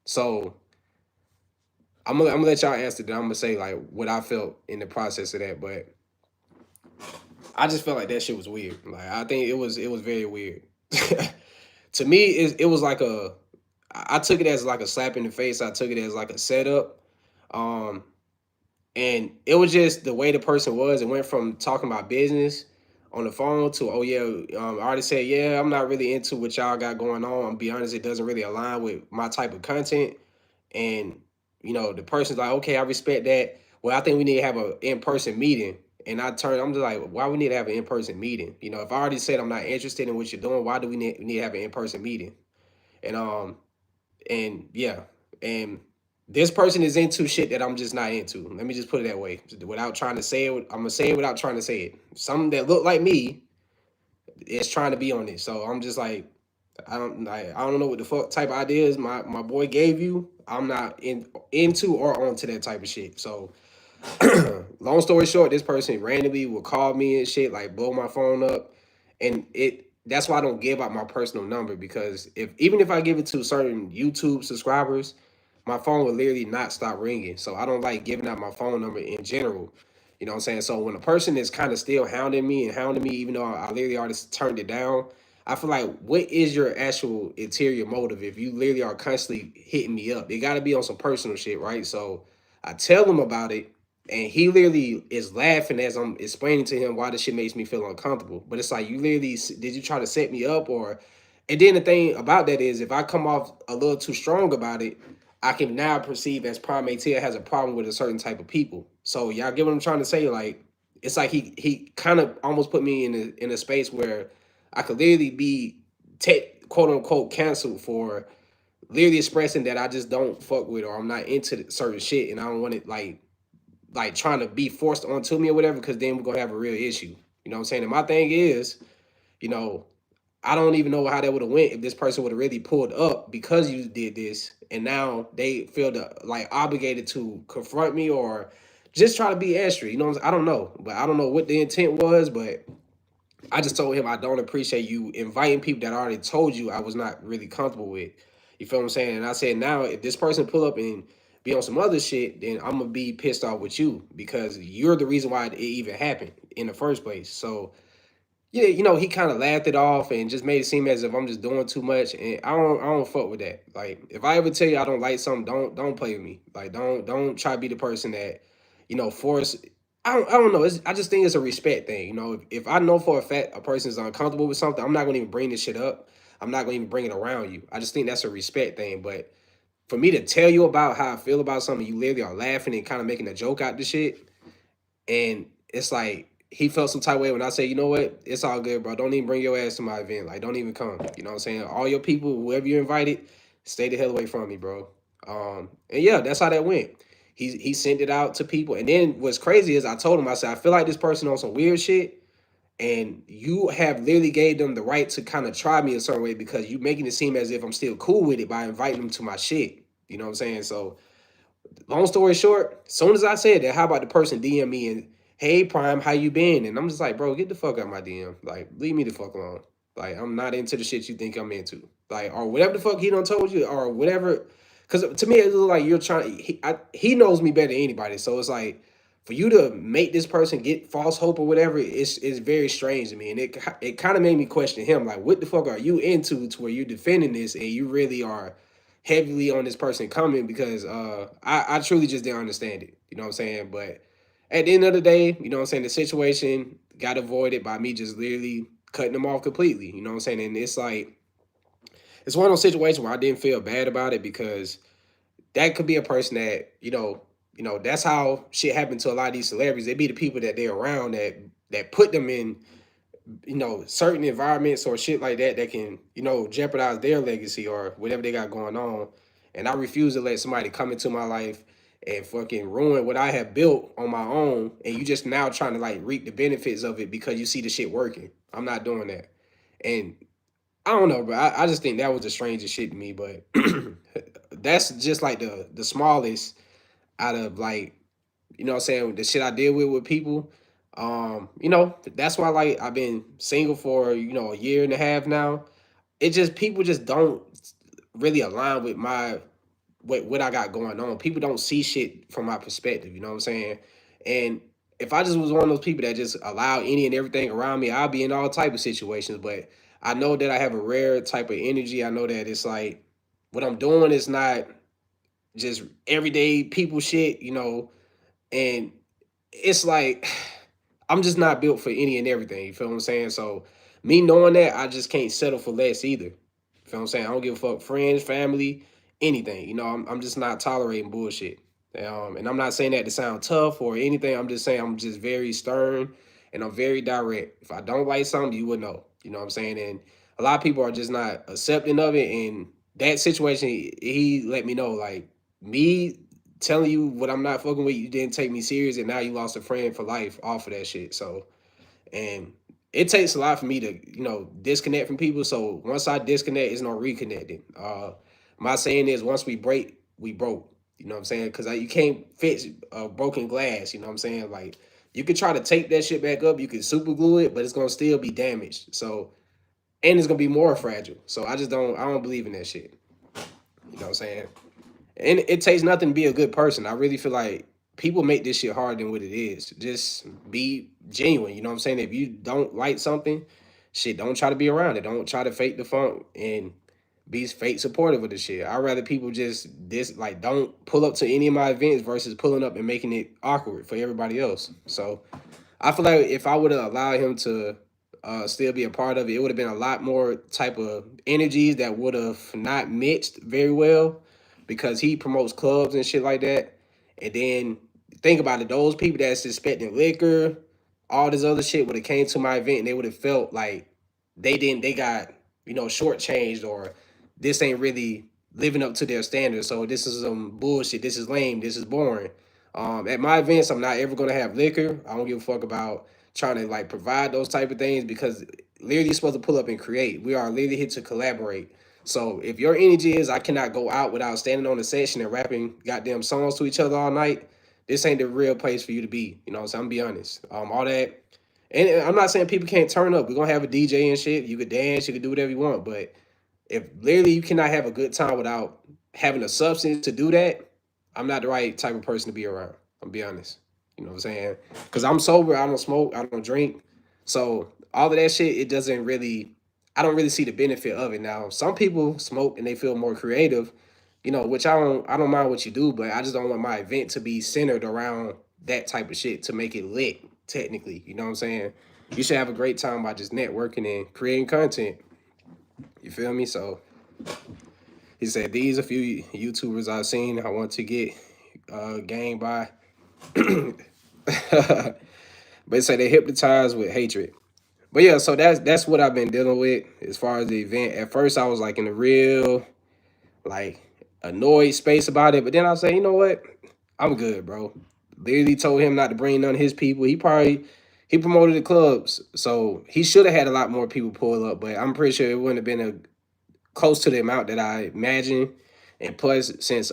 So I'm gonna let y'all answer that. I'm gonna say like what I felt in the process of that, but I just felt like that shit was weird. Like I think it was very weird. To me, it was like I took it as like a slap in the face. I took it as like a setup. Um, and it was just the way the person was. It went from talking about business on the phone to, oh yeah, I already said, yeah, I'm not really into what y'all got going on. I'm be honest, it doesn't really align with my type of content. And the person's like, okay, I respect that. Well, I think we need to have an in-person meeting. And I'm just like, why we need to have an in-person meeting? If I already said I'm not interested in what you're doing, why do we need to have an in-person meeting? And yeah, and this person is into shit that I'm just not into. Let me just put it that way. Without trying to say it, I'm gonna say it without trying to say it. Something that look like me is trying to be on it. So I'm just like, I don't know what the fuck type of ideas my boy gave you. I'm not into or onto that type of shit. So long story short, this person randomly will call me and shit, like blow my phone up, and that's why I don't give out my personal number, because even if I give it to certain YouTube subscribers, my phone will literally not stop ringing. So I don't like giving out my phone number in general. You know what I'm saying? So when a person is kind of still hounding me, even though I literally already turned it down, I feel like, what is your actual interior motive if you literally are constantly hitting me up? It got to be on some personal shit, right? So I tell him about it, and he literally is laughing as I'm explaining to him why this shit makes me feel uncomfortable. But it's like, you literally, did you try to set me up? Or, and then the thing about that is, if I come off a little too strong about it, I can now perceive as Prime ATL has a problem with a certain type of people. So y'all get what I'm trying to say? Like, it's like he kind of almost put me in a space where I could literally be quote unquote canceled for literally expressing that I just don't fuck with, or I'm not into certain shit, and I don't want it like trying to be forced onto me or whatever, because then we're gonna have a real issue. You know what I'm saying? And my thing is, you know, I don't even know how that would have went if this person would have really pulled up because you did this, and now they feel like obligated to confront me or just try to be extra. You know, I don't know, but I don't know what the intent was, but I just told him I don't appreciate you inviting people that I already told you I was not really comfortable with. You feel what I'm saying? And I said, now if this person pull up and be on some other shit, then I'm gonna be pissed off with you, because you're the reason why it even happened in the first place. So yeah, he kind of laughed it off and just made it seem as if I'm just doing too much, and I don't fuck with that. Like, if I ever tell you I don't like something, don't play with me. Like, don't try to be the person that, force. I don't know. I just think it's a respect thing. If I know for a fact a person is uncomfortable with something, I'm not gonna even bring this shit up. I'm not gonna even bring it around you. I just think that's a respect thing. But for me to tell you about how I feel about something, you literally are laughing and kind of making a joke out the shit, and it's like he felt some type of way when I say, you know what, it's all good, bro. Don't even bring your ass to my event. Like, don't even come. You know what I'm saying? All your people, whoever you invited, stay the hell away from me, bro. And yeah, that's how that went. He sent it out to people. And then what's crazy is I told him, I said, I feel like this person on some weird shit. And you have literally gave them the right to kind of try me a certain way, because you making it seem as if I'm still cool with it by inviting them to my shit. You know what I'm saying? So long story short, as soon as I said that, how about the person DM me and, hey Prime, how you been? And I'm just like, bro, get the fuck out of my DM. Like, leave me the fuck alone. Like, I'm not into the shit you think I'm into. Like, or whatever the fuck he done told you, or whatever. Because to me, it looks like you're trying. He knows me better than anybody. So it's like, for you to make this person get false hope or whatever, it's very strange to me, and it kind of made me question him. Like, what the fuck are you into to where you're defending this, and you really are heavily on this person coming? Because I truly just didn't understand it. You know what I'm saying? But at the end of the day, you know what I'm saying, the situation got avoided by me just literally cutting them off completely. You know what I'm saying? And it's like, it's one of those situations where I didn't feel bad about it, because that could be a person that, that's how shit happened to a lot of these celebrities. They be the people that they're around that put them in certain environments or shit like that that can, jeopardize their legacy or whatever they got going on. And I refuse to let somebody come into my life and fucking ruin what I have built on my own. And you just now trying to like reap the benefits of it because you see the shit working. I'm not doing that. And I don't know, bro. I just think that was the strangest shit to me. But that's just like the smallest out of like, what I'm saying, the shit I deal with people. That's why like I've been single for, a year and a half now. It just people just don't really align with my what I got going on. People don't see shit from my perspective, you know what I'm saying? And if I just was one of those people that just allow any and everything around me, I'll be in all type of situations. But I know that I have a rare type of energy. I know that it's like what I'm doing is not just everyday people shit, and it's like I'm just not built for any and everything. You feel what I'm saying? So me knowing that, I just can't settle for less either. You feel what I'm saying? I don't give a fuck, friends, family, anything. I'm just not tolerating bullshit. And I'm not saying that to sound tough or anything. I'm just saying I'm just very stern and I'm very direct. If I don't like something, you would know. You know what I'm saying? And a lot of people are just not accepting of it. And that situation, he let me know, like, me telling you what I'm not fucking with, you didn't take me serious, and now you lost a friend for life off of that shit. So, and it takes a lot for me to, disconnect from people. So once I disconnect, it's no reconnecting. My saying is, once we break, we broke. You know what I'm saying? Because you can't fix broken glass. You know what I'm saying? Like you could try to tape that shit back up, you could super glue it, but it's gonna still be damaged. So, and it's gonna be more fragile. So I don't believe in that shit. You know what I'm saying? And it takes nothing to be a good person. I really feel like people make this shit harder than what it is. Just be genuine. You know what I'm saying? If you don't like something, shit, don't try to be around it. Don't try to fake the funk and be fake supportive of the shit. I'd rather people just don't pull up to any of my events versus pulling up and making it awkward for everybody else. So I feel like if I would have allowed him to still be a part of it, it would have been a lot more type of energies that would have not mixed very well because he promotes clubs and shit like that. And then think about it, those people that's expecting liquor, all this other shit would have came to my event and they would have felt like they got, shortchanged or this ain't really living up to their standards. So this is some bullshit. This is lame. This is boring. At my events, I'm not ever gonna have liquor. I don't give a fuck about trying to like provide those type of things because literally you're supposed to pull up and create. We are literally here to collaborate. So if your energy is I cannot go out without standing on the session and rapping goddamn songs to each other all night, this ain't the real place for you to be. So I'm gonna be honest. All that, and I'm not saying people can't turn up. We're gonna have a DJ and shit. You could dance, you could do whatever you want, but if literally you cannot have a good time without having a substance to do that, I'm not the right type of person to be around. I'm be honest. You know what I'm saying? Because I'm sober, I don't smoke, I don't drink. So all of that shit, it doesn't really I don't really see the benefit of it. Now, some people smoke and they feel more creative, which I don't mind what you do, but I just don't want my event to be centered around that type of shit to make it lit, technically. You know what I'm saying? You should have a great time by just networking and creating content. You feel me? So he said, these a few YouTubers I've seen I want to get gang by. But it say they hypnotized with hatred. But yeah, so that's what I've been dealing with as far as the event. At first I was like in a real like annoyed space about it, but then I say, you know what? I'm good, bro. Literally told him not to bring none of his people. He promoted the clubs, so he should have had a lot more people pull up, but I'm pretty sure it wouldn't have been a close to the amount that I imagine. And plus, since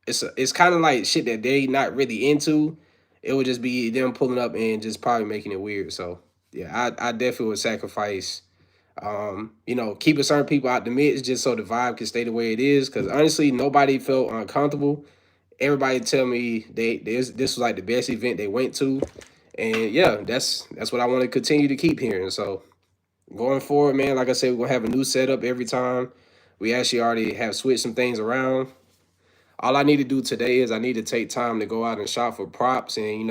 it's kind of like shit that they not really into, it would just be them pulling up and just probably making it weird. So yeah, I definitely would sacrifice keeping certain people out the mix just so the vibe can stay the way it is. Cause honestly, nobody felt uncomfortable. Everybody tell me this was like the best event they went to. And yeah, that's what I want to continue to keep hearing. So going forward, man, like I said, we're gonna have a new setup every time. We actually already have switched some things around. All I need to do today is I need to take time to go out and shop for props and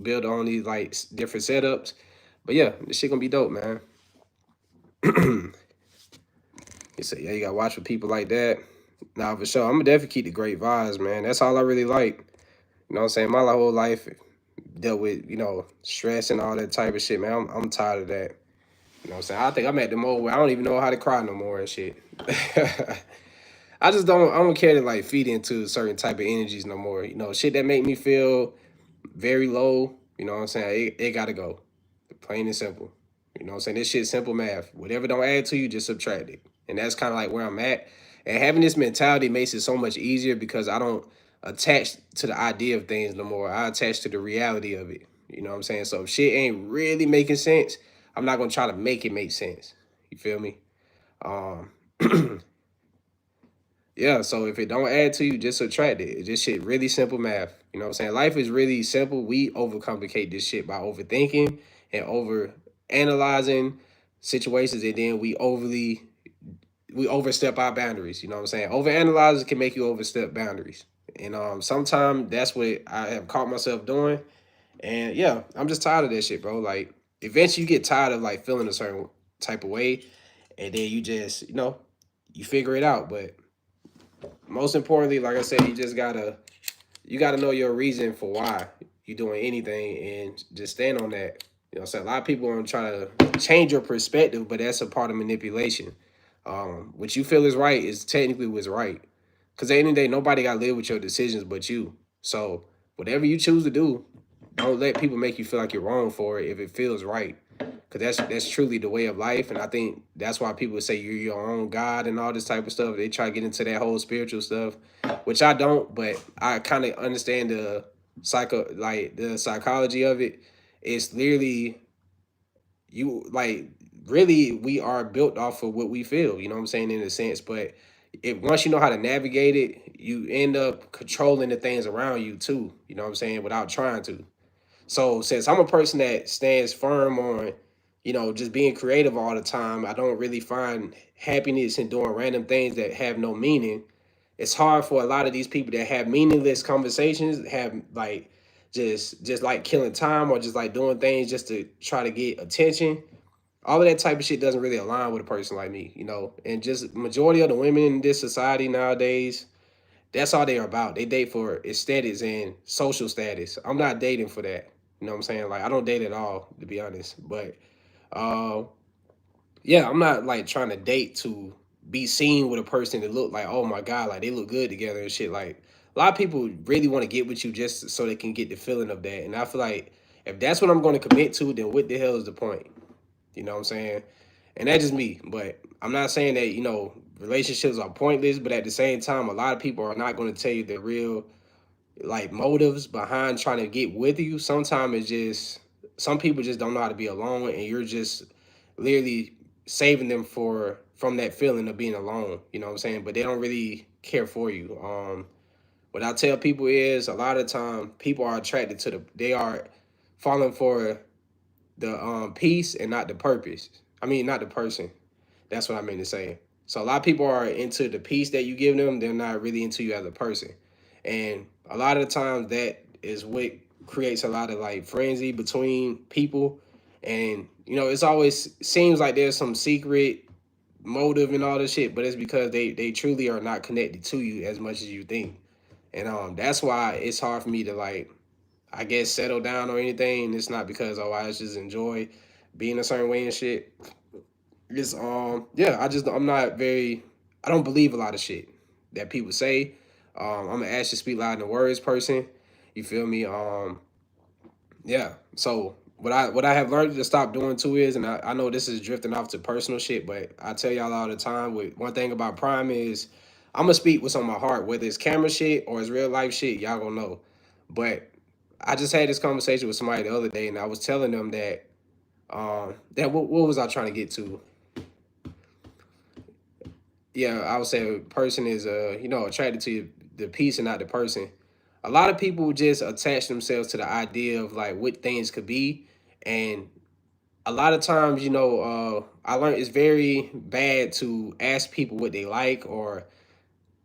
build on these like different setups. But yeah, this shit gonna be dope, man. You say, yeah, you gotta watch for people like that. Nah, for sure. I'm gonna definitely keep the great vibes, man. That's all I really like. You know what I'm saying? My whole life, dealt with, stress and all that type of shit, man. I'm tired of that. You know what I'm saying? I think I'm at the mode where I don't even know how to cry no more and shit. I don't care to like feed into certain type of energies no more. Shit that make me feel very low, you know what I'm saying? It gotta go. Plain and simple. You know what I'm saying? This shit's simple math. Whatever don't add to you, just subtract it. And that's kind of like where I'm at. And having this mentality makes it so much easier because I don't attach to the idea of things no more. I attach to the reality of it. You know what I'm saying? So if shit ain't really making sense, I'm not gonna try to make it make sense. You feel me? Um Yeah, so if it don't add to you, just subtract it. It's just shit really simple math. You know what I'm saying? Life is really simple. We overcomplicate this shit by overthinking and over analyzing situations, and then we overstep our boundaries. You know what I'm saying? Overanalyzing can make you overstep boundaries. And sometimes that's what I have caught myself doing. And yeah, I'm just tired of that shit, bro. Like eventually you get tired of like feeling a certain type of way, and then you just, you figure it out. But most importantly, like I said, you gotta know your reason for why you're doing anything and just stand on that. You know what I'm saying? A lot of people want to try to change your perspective, but that's a part of manipulation. What you feel is right is technically what's right. Because at the end of the day, nobody got to live with your decisions but you. So whatever you choose to do, don't let people make you feel like you're wrong for it if it feels right. Because that's truly the way of life. And I think that's why people say you're your own God and all this type of stuff. They try to get into that whole spiritual stuff, which I don't, but I kind of understand the psychology of it. It's literally you like really we are built off of what we feel, you know what I'm saying, in a sense. But if once you know how to navigate it, you end up controlling the things around you too, you know what I'm saying, without trying to. So since I'm a person that stands firm on, just being creative all the time, I don't really find happiness in doing random things that have no meaning. It's hard for a lot of these people that have meaningless conversations, have like just like killing time or just like doing things just to try to get attention. All of that type of shit doesn't really align with a person like me. And just majority of the women in this society nowadays, that's all they're about. They date for aesthetics and social status. I'm not dating for that. You know what I'm saying? Like I don't date at all, to be honest. But uh yeah, I'm not like trying to date to be seen with a person that look like, oh my God, like they look good together and shit. Like a lot of people really want to get with you just so they can get the feeling of that. And I feel like if that's what I'm going to commit to, then what the hell is the point? You know what I'm saying? And that's just me. But I'm not saying that, relationships are pointless, but at the same time, a lot of people are not going to tell you the real like motives behind trying to get with you. Sometimes it's just some people just don't know how to be alone, and you're just literally saving them from that feeling of being alone. You know what I'm saying? But they don't really care for you. What I tell people is a lot of time people are attracted to they are falling for the peace and not the purpose. I mean, not the person. That's what I meant to say. So a lot of people are into the peace that you give them. They're not really into you as a person. And a lot of the times that is what creates a lot of like frenzy between people. And, it's always seems like there's some secret motive and all this shit, but it's because they truly are not connected to you as much as you think. And that's why it's hard for me to like I guess settle down or anything. It's not because I just enjoy being a certain way and shit. It's yeah, I'm not very I don't believe a lot of shit that people say. I'm an action speak loud in the words person. You feel me? Yeah. So what I have learned to stop doing too is, and I know this is drifting off to personal shit, but I tell y'all all the time. With one thing about Prime is, I'm gonna speak what's on my heart, whether it's camera shit or it's real life shit. Y'all gonna know. But I just had this conversation with somebody the other day, and I was telling them that what was I trying to get to? Yeah, I would say a person is attracted to the piece and not the person. A lot of people just attach themselves to the idea of like what things could be, and a lot of times, I learned it's very bad to ask people what they like or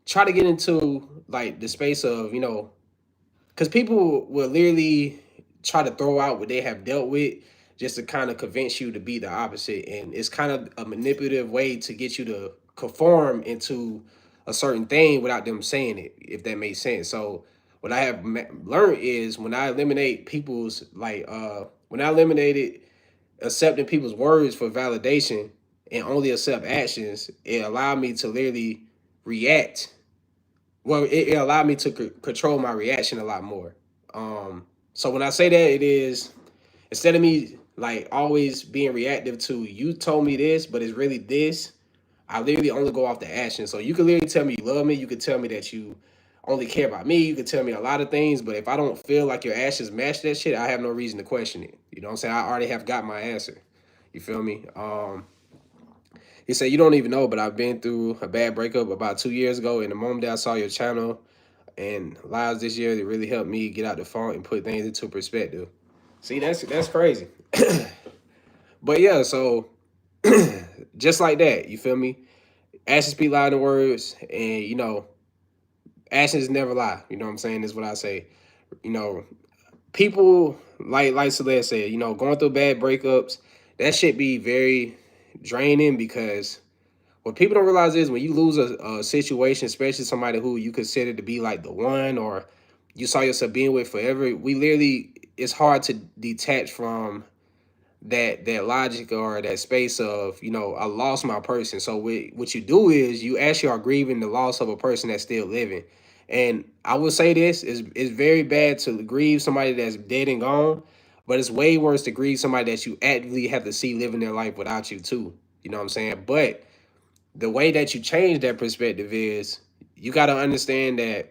try to get into like the space of because people will literally try to throw out what they have dealt with just to kind of convince you to be the opposite. And it's kind of a manipulative way to get you to conform into a certain thing without them saying it, if that makes sense. So what I have learned is when I eliminate people's when I eliminated accepting people's words for validation and only accept actions, it allowed me to literally react. Well, it allowed me to control my reaction a lot more. So when I say that, it is instead of me like always being reactive to you told me this, but it's really this. I literally only go off the action. So you can literally tell me you love me. You can tell me that you only care about me. You can tell me a lot of things, but if I don't feel like your actions match that shit, I have no reason to question it. You know what I'm saying? I already have got my answer. You feel me? He said, you don't even know, but I've been through a bad breakup about 2 years ago. And the moment that I saw your channel and lives this year, it really helped me get out the funk and put things into perspective. See, that's crazy. But yeah, so just like that, you feel me? Actions speak louder than words, and actions never lie. You know what I'm saying? Is what I say. You know, people like Celeste said, going through bad breakups, that should be very draining because what people don't realize is when you lose a situation, especially somebody who you consider to be like the one or you saw yourself being with forever, we literally it's hard to detach from that logic or that space of I lost my person. So what you do is you actually are grieving the loss of a person that's still living. And I would say this is it's very bad to grieve somebody that's dead and gone, but it's way worse to grieve somebody that you actively have to see living their life without you too. You know what I'm saying? But the way that you change that perspective is you got to understand that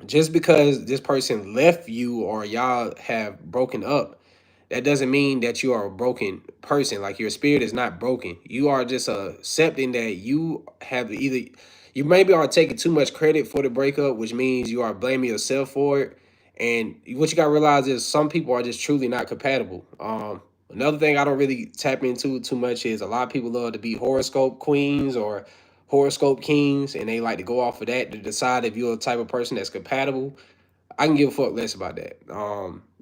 just because this person left you or y'all have broken up, that doesn't mean that you are a broken person. Like your spirit is not broken. You are just accepting that you have either you maybe are taking too much credit for the breakup, which means you are blaming yourself for it. And what you gotta realize is some people are just truly not compatible. Another thing I don't really tap into too much is a lot of people love to be horoscope queens or horoscope kings, and they like to go off of that to decide if you're the type of person that's compatible. I can give a fuck less about that.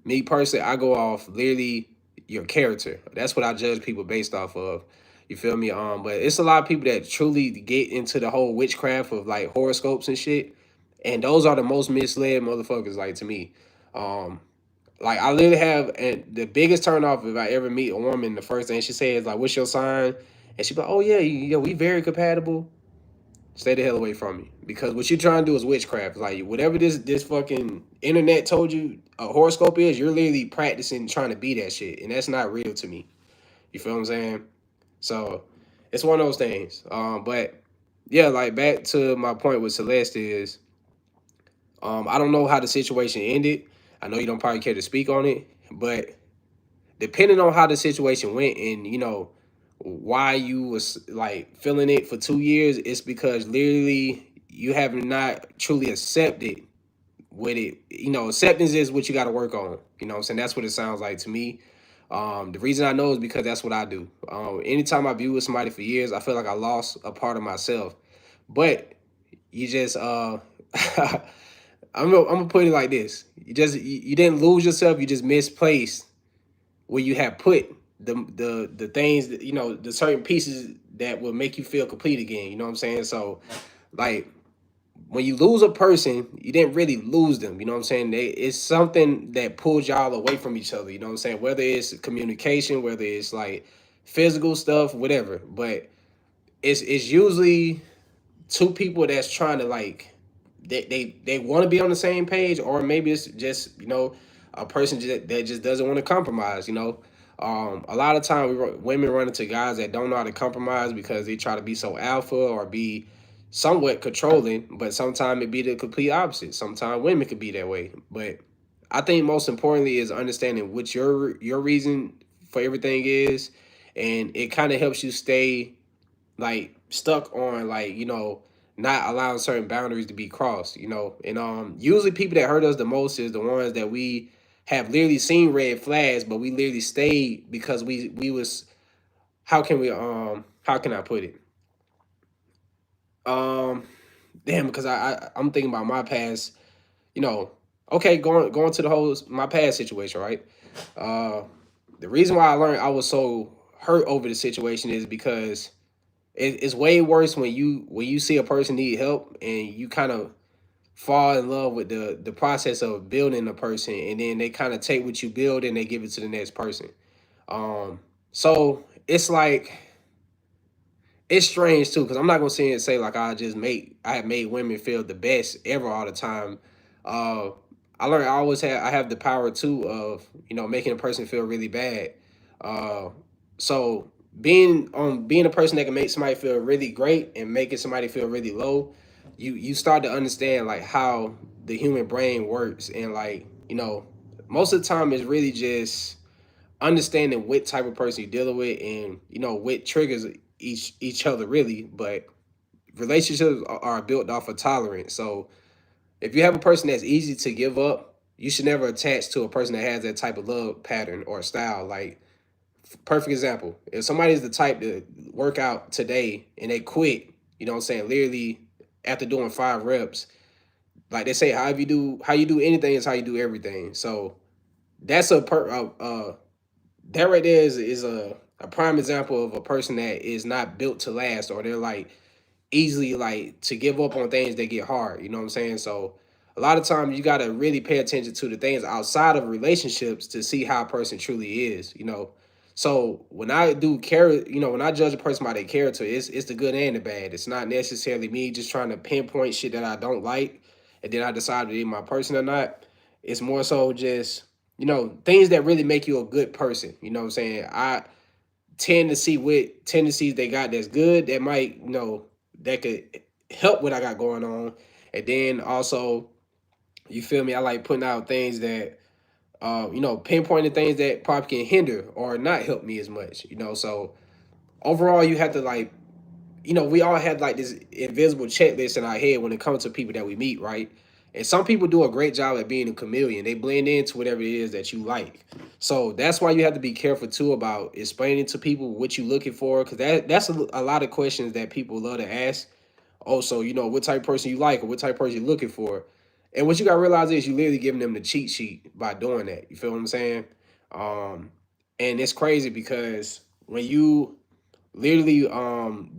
Me personally, I go off literally your character. That's what I judge people based off of. You feel me? But it's a lot of people that truly get into the whole witchcraft of like horoscopes and shit, and those are the most misled motherfuckers. Like to me, um, like I literally have and the biggest turn off if I ever meet a woman. The first thing she says is like, "What's your sign?" And she be like, "Oh yeah, yeah, we very compatible." Stay the hell away from me because what you're trying to do is witchcraft. Like whatever this fucking internet told you a horoscope is, you're literally practicing trying to be that shit, and that's not real to me. You feel what I'm saying? So it's one of those things. But yeah, like back to my point with Celeste is, I don't know how the situation ended. I know you don't probably care to speak on it, but depending on how the situation went and why you was like feeling it for 2 years, it's because literally you have not truly accepted what it acceptance is what you got to work on. You know what I'm saying? That's what it sounds like to me. The reason I know is because that's what I do. Anytime I've been with somebody for years, I feel like I lost a part of myself. But you just I'm gonna put it like this: you didn't lose yourself, you just misplaced where you have put the things that the certain pieces that will make you feel complete again. You know what I'm saying? So like when you lose a person, you didn't really lose them. You know what I'm saying? It's something that pulls y'all away from each other. You know what I'm saying? Whether it's communication, whether it's like physical stuff, whatever. But it's usually two people that's trying to like they want to be on the same page, or maybe it's just a person that just doesn't want to compromise. A lot of time women run into guys that don't know how to compromise because they try to be so alpha or be somewhat controlling, but sometimes it be the complete opposite. Sometimes women could be that way, but I think most importantly is understanding what your reason for everything is, and it kind of helps you stay like stuck on like not allowing certain boundaries to be crossed. And usually people that hurt us the most is the ones that we have literally seen red flags, but we literally stayed because we was how can I put it, um damn, because I'm thinking about my past. you know okay, going to the whole my past situation, right? uh the reason why I learned I was so hurt over the situation is because it's way worse when you see a person need help and you kind of fall in love with the process of building a person, and then they kind of take what you build and they give it to the next person. So it's like it's strange too, because I'm not gonna sit here and say like I have made women feel the best ever all the time. Uh, I learned I have the power too of making a person feel really bad. Uh, so being a person that can make somebody feel really great and making somebody feel really low, you start to understand like how the human brain works, and like most of the time it's really just understanding what type of person you're dealing with, and what triggers each other really. But relationships are built off of tolerance. So if you have a person that's easy to give up, you should never attach to a person that has that type of love pattern or style. Like, perfect example, if somebody's the type to work out today and they quit, what I'm saying, literally after doing 5 reps, like they say, how you do anything is how you do everything. So that's that right there is a prime example of a person that is not built to last, or they're like easily like to give up on things that get hard. You know what I'm saying? So a lot of times you gotta really pay attention to the things outside of relationships to see how a person truly is. So when I do care, when I judge a person by their character, it's the good and the bad. It's not necessarily me just trying to pinpoint shit that I don't like and then I decide to be my person or not. It's more so just, things that really make you a good person. You know what I'm saying? I tend to see what tendencies they got that's good that might, that could help what I got going on. And then also, you feel me? I like putting out things that, pinpointing things that probably can hinder or not help me as much. So overall, you have to like, we all have like this invisible checklist in our head when it comes to people that we meet, right? And some people do a great job at being a chameleon. They blend into whatever it is that you like. So that's why you have to be careful too about explaining to people what you're looking for, because that's a lot of questions that people love to ask. Also, what type of person you like or what type of person you're looking for. And what you gotta realize is you literally giving them the cheat sheet by doing that. You feel what I'm saying? Um, and it's crazy because when you literally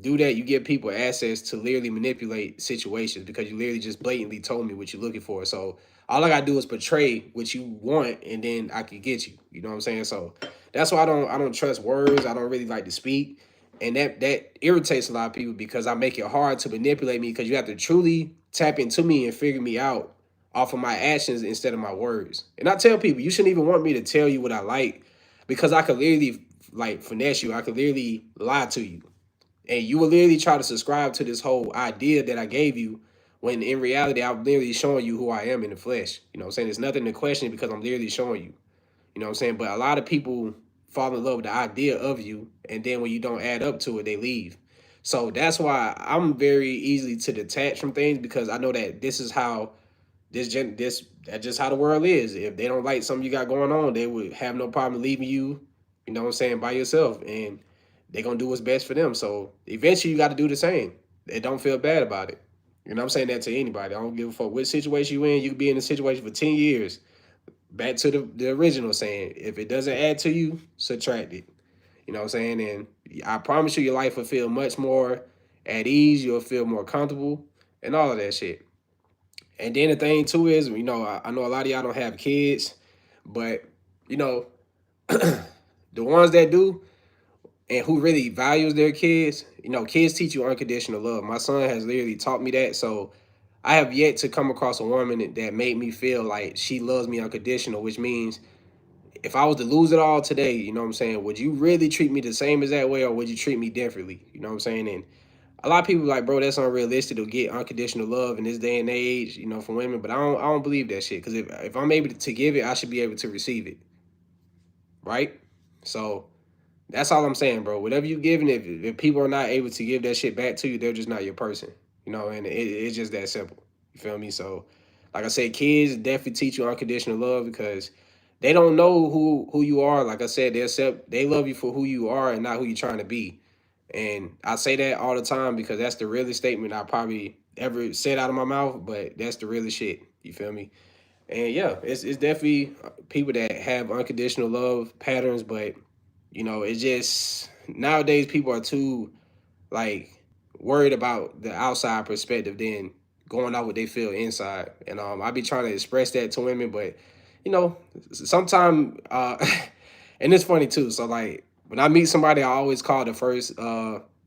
do that, you give people access to literally manipulate situations because you literally just blatantly told me what you're looking for. So all I gotta do is portray what you want, and then I can get you. You know what I'm saying? So that's why I don't trust words. I don't really like to speak. And that irritates a lot of people because I make it hard to manipulate me, because you have to truly tap into me and figure me out off of my actions instead of my words. And I tell people, you shouldn't even want me to tell you what I like, because I could literally like finesse you. I could literally lie to you. And you will literally try to subscribe to this whole idea that I gave you, when in reality I'm literally showing you who I am in the flesh. You know what I'm saying? There's nothing to question because I'm literally showing you. You know what I'm saying? But a lot of people fall in love with the idea of you, and then when you don't add up to it, they leave. So that's why I'm very easily to detach from things, because I know that this is how that's just how the world is. If they don't like something you got going on, they would have no problem leaving you, you know what I'm saying, by yourself, and they're gonna do what's best for them. So eventually you gotta do the same. They don't feel bad about it. You know, I'm saying that to anybody. I don't give a fuck what situation you in. You could be in a situation for 10 years. Back to the original saying, if it doesn't add to you, subtract it. You know what I'm saying? And I promise you, your life will feel much more at ease. You'll feel more comfortable and all of that shit. And then the thing too is, I know a lot of y'all don't have kids, but you know, the ones that do and who really values their kids, kids teach you unconditional love. My son has literally taught me that. So I have yet to come across a woman that made me feel like she loves me unconditional, which means if I was to lose it all today, you know what I'm saying, would you really treat me the same as that way, or would you treat me differently? You know what I'm saying? And a lot of people like, bro, that's unrealistic to get unconditional love in this day and age, for women. But I don't believe that shit, because if I'm able to give it, I should be able to receive it, right? So that's all I'm saying, bro. Whatever you giving, if people are not able to give that shit back to you, they're just not your person. And it's just that simple. You feel me? So, like I said, kids definitely teach you unconditional love, because they don't know who you are. Like I said, they love you for who you are and not who you're trying to be. And I say that all the time because that's the realest statement I probably ever said out of my mouth, but that's the realest shit. You feel me? And yeah, it's definitely people that have unconditional love patterns, but it's just nowadays people are too like worried about the outside perspective than going out what they feel inside. And I be trying to express that to women, but you know, sometimes and it's funny too. So like when I meet somebody, I always call the first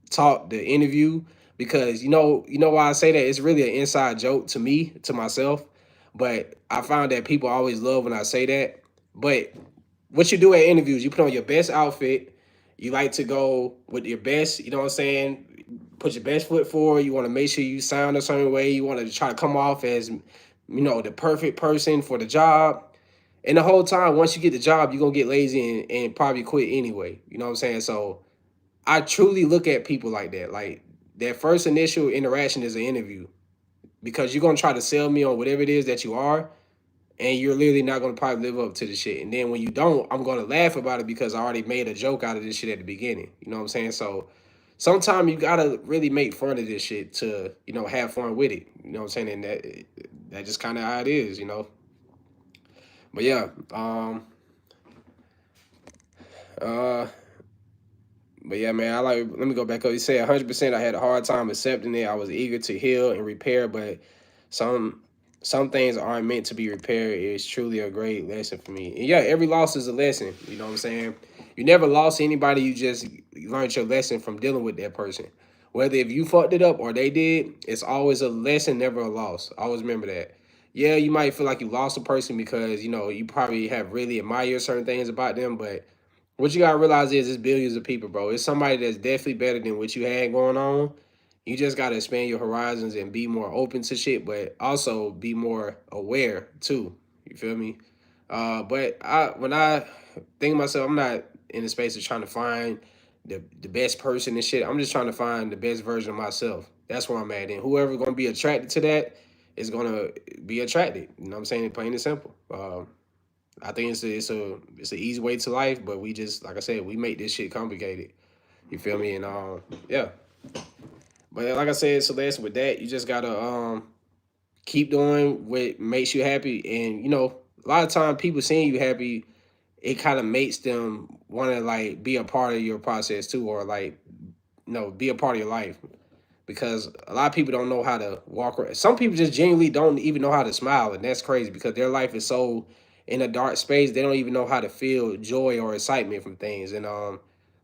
talk the interview, because you know why I say that? It's really an inside joke to me, to myself. But I found that people always love when I say that. But what you do at interviews, you put on your best outfit. You like to go with your best, you know what I'm saying? Put your best foot forward. You want to make sure you sound a certain way. You want to try to come off as, the perfect person for the job. And the whole time, once you get the job, you're gonna get lazy and probably quit anyway. You know what I'm saying? So I truly look at people like that. Like that first initial interaction is an interview, because you're gonna try to sell me on whatever it is that you are, and you're literally not gonna probably live up to the shit. And then when you don't, I'm gonna laugh about it because I already made a joke out of this shit at the beginning. You know what I'm saying? So sometimes you gotta really make fun of this shit to, have fun with it. You know what I'm saying? And that just kind of how it is, you know. But yeah, uh, but yeah, man, I like. Let me go back up. You said 100%. I had a hard time accepting it. I was eager to heal and repair, but some some things aren't meant to be repaired. It's truly a great lesson for me. And yeah, every loss is a lesson. You know what I'm saying? You never lost anybody. You just learned your lesson from dealing with that person. Whether if you fucked it up or they did, it's always a lesson, never a loss. Always remember that. Yeah, you might feel like you lost a person because you probably have really admired certain things about them, but what you gotta realize is it's billions of people, bro. It's somebody that's definitely better than what you had going on. You just gotta expand your horizons and be more open to shit, but also be more aware too. You feel me? But when I think of myself, I'm not in the space of trying to find the best person and shit. I'm just trying to find the best version of myself. That's where I'm at. And whoever gonna be attracted to that is gonna be attracted. You know what I'm saying? Plain and simple. I think it's a easy way to life, but we just, like I said, we make this shit complicated. You feel me? And yeah. But like I said, Celeste, with that, you just gotta keep doing what makes you happy. And a lot of time people seeing you happy, it kind of makes them want to like be a part of your process too, or like be a part of your life, because a lot of people don't know how to walk around. Some people just genuinely don't even know how to smile, and that's crazy because their life is so in a dark space. They don't even know how to feel joy or excitement from things. And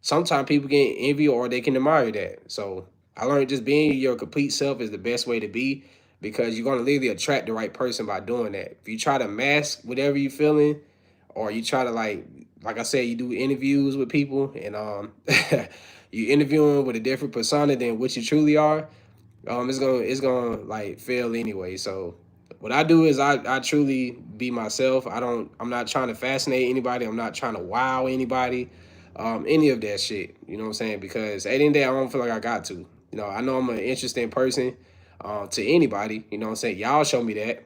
sometimes people can envy or they can admire that. So I learned just being your complete self is the best way to be, because you're gonna literally attract the right person by doing that. If you try to mask whatever you're feeling, or you try to like I said, you do interviews with people, and you interviewing with a different persona than what you truly are, it's gonna like fail anyway. So what I do is I truly be myself. I'm not trying to fascinate anybody. I'm not trying to wow anybody. Any of that shit. You know what I'm saying? Because at the end of the day, I don't feel like I got to. I know I'm an interesting person to anybody. You know what I'm saying? Y'all show me that.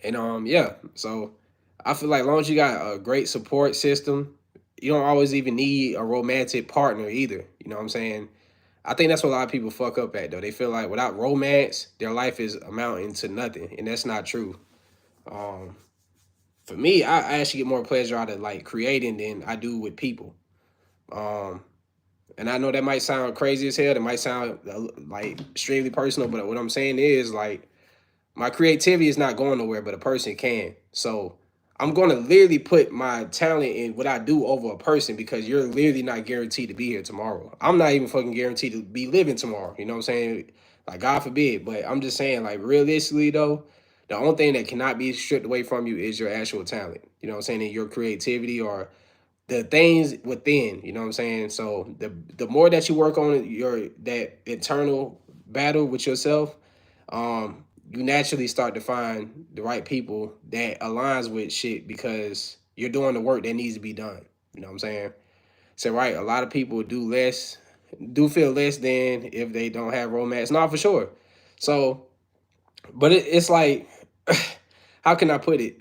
And yeah. So I feel like as long as you got a great support system, you don't always even need a romantic partner either. You know what I'm saying? I think that's what a lot of people fuck up at though. They feel like without romance, their life is amounting to nothing, and that's not true. Um, for me, I actually get more pleasure out of like creating than I do with people. Um, and I know that might sound crazy as hell. That might sound like extremely personal, but what I'm saying is like my creativity is not going nowhere, but a person can. So I'm gonna literally put my talent in what I do over a person, because you're literally not guaranteed to be here tomorrow. I'm not even fucking guaranteed to be living tomorrow. You know what I'm saying? Like God forbid. But I'm just saying, like realistically though, the only thing that cannot be stripped away from you is your actual talent. You know what I'm saying? And your creativity, or the things within, you know what I'm saying? So the more that you work on your that internal battle with yourself, you naturally start to find the right people that aligns with shit, because you're doing the work that needs to be done. You know what I'm saying? So right, a lot of people do feel less than if they don't have romance. Not for sure. So, but it's like, how can I put it?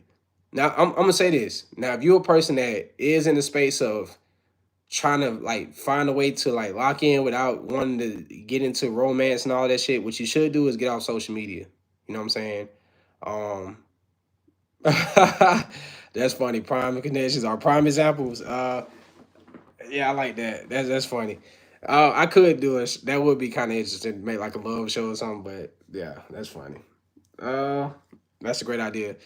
Now I'm gonna say this. Now, if you're a person that is in the space of trying to like find a way to like lock in without wanting to get into romance and all that shit, what you should do is get off social media. You know what I'm saying? Um that's funny. Prime connections are prime examples. Yeah, I like that. That's funny. I could do it. That would be kind of interesting to make like a love show or something. But yeah, that's funny. Uh, that's a great idea.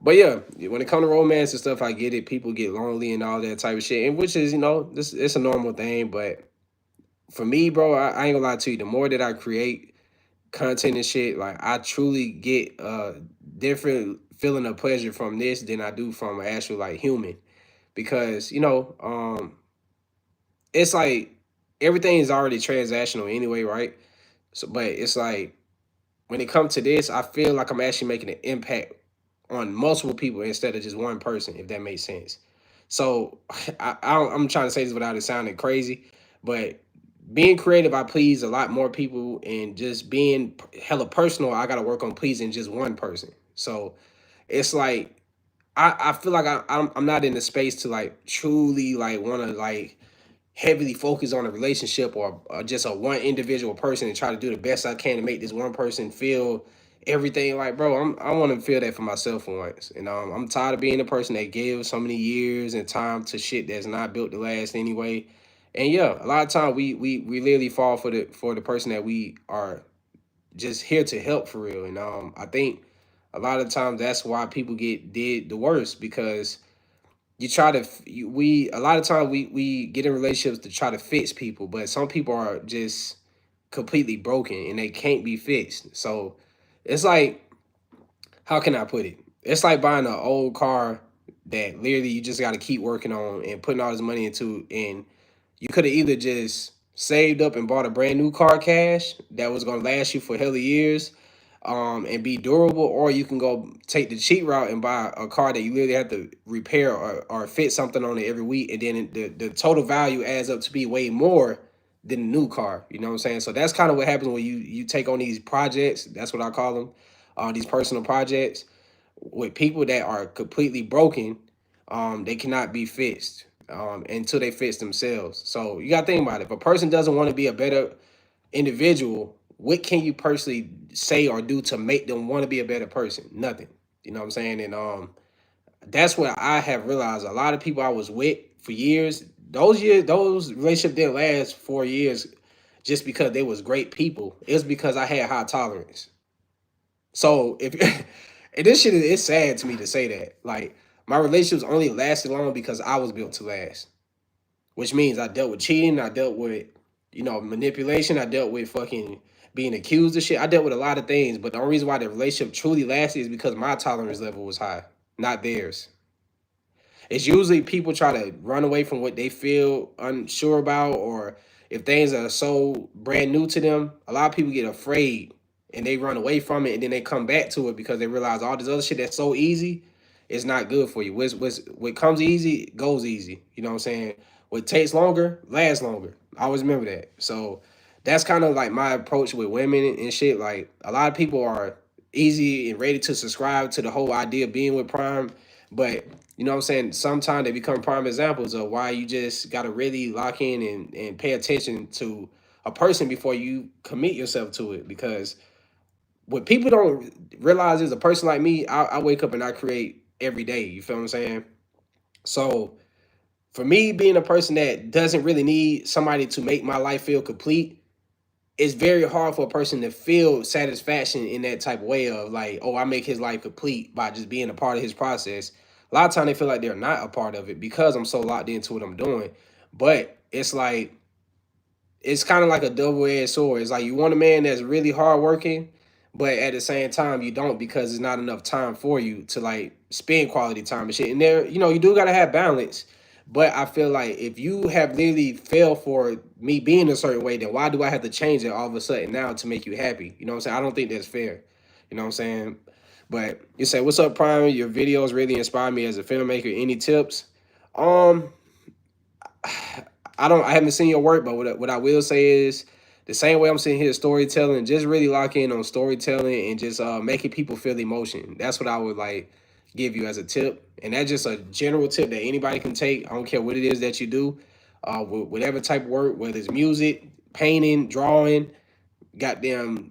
But yeah, when it comes to romance and stuff, I get it. People get lonely and all that type of shit, and which is this it's a normal thing. But for me, bro, I ain't gonna lie to you. The more that I create content and shit, like I truly get a different feeling of pleasure from this than I do from an actual like human, because it's like everything is already transactional anyway, right? So, but it's like when it comes to this, I feel like I'm actually making an impact on multiple people instead of just one person, if that makes sense. So I'm trying to say this without it sounding crazy, but being creative, I please a lot more people, and just being hella personal, I got to work on pleasing just one person. So it's like I feel like I'm not in the space to like truly like want to like heavily focus on a relationship, or just a one individual person, and try to do the best I can to make this one person feel everything. Like, bro, I want to feel that for myself for once. And I'm tired of being the person that gives so many years and time to shit that's not built to last anyway. And yeah, a lot of time we literally fall for the person that we are just here to help for real. And I think a lot of times that's why people get did the worst, because you try to we a lot of time we get in relationships to try to fix people, but some people are just completely broken and they can't be fixed. So it's like, how can I put it? It's like buying an old car that literally you just got to keep working on and putting all this money into, and you could have either just saved up and bought a brand new car cash that was gonna last you for hella years, and be durable, or you can go take the cheap route and buy a car that you really have to repair, or fit something on it every week, and then the total value adds up to be way more than a new car. You know what I'm saying? So that's kind of what happens when you take on these projects. That's what I call them, these personal projects with people that are completely broken. They cannot be fixed until they fix themselves. So you got to think about it. If a person doesn't want to be a better individual, what can you personally say or do to make them want to be a better person? Nothing. You know what I'm saying? And that's what I have realized. A lot of people I was with for years, those relationships didn't last 4 years just because they was great people. It's because I had high tolerance. So if and this shit it's sad to me to say that. Like, my relationships only lasted long because I was built to last. Which means I dealt with cheating, I dealt with, manipulation, I dealt with fucking being accused of shit. I dealt with a lot of things, but the only reason why the relationship truly lasted is because my tolerance level was high, not theirs. It's usually people try to run away from what they feel unsure about, or if things are so brand new to them, a lot of people get afraid and they run away from it, and then they come back to it because they realize all this other shit that's so easy is not good for you. What comes easy goes easy. You know what I'm saying? What takes longer lasts longer. I always remember that. So that's kind of like my approach with women and shit. Like, a lot of people are easy and ready to subscribe to the whole idea of being with Prime, but you know what I'm saying? Sometimes they become prime examples of why you just gotta really lock in and pay attention to a person before you commit yourself to it. Because what people don't realize is, a person like me, I wake up and I create every day. You feel what I'm saying? So for me, being a person that doesn't really need somebody to make my life feel complete, it's very hard for a person to feel satisfaction in that type of way of like, oh, I make his life complete by just being a part of his process. A lot of time they feel like they're not a part of it because I'm so locked into what I'm doing. But it's like, it's kind of like a double-edged sword. It's like you want a man that's really hardworking, but at the same time you don't, because there's not enough time for you to like spend quality time and shit. And there, you do gotta have balance. But I feel like if you have literally failed for me being a certain way, then why do I have to change it all of a sudden now to make you happy? You know what I'm saying? I don't think that's fair. You know what I'm saying? But you say, "What's up, Prime? Your videos really inspire me as a filmmaker. Any tips?" Um, I haven't seen your work, but what I will say is, the same way I'm sitting here storytelling, just really lock in on storytelling and just making people feel emotion. That's what I would like give you as a tip, and that's just a general tip that anybody can take. I don't care what it is that you do, whatever type of work, whether it's music, painting, drawing, goddamn,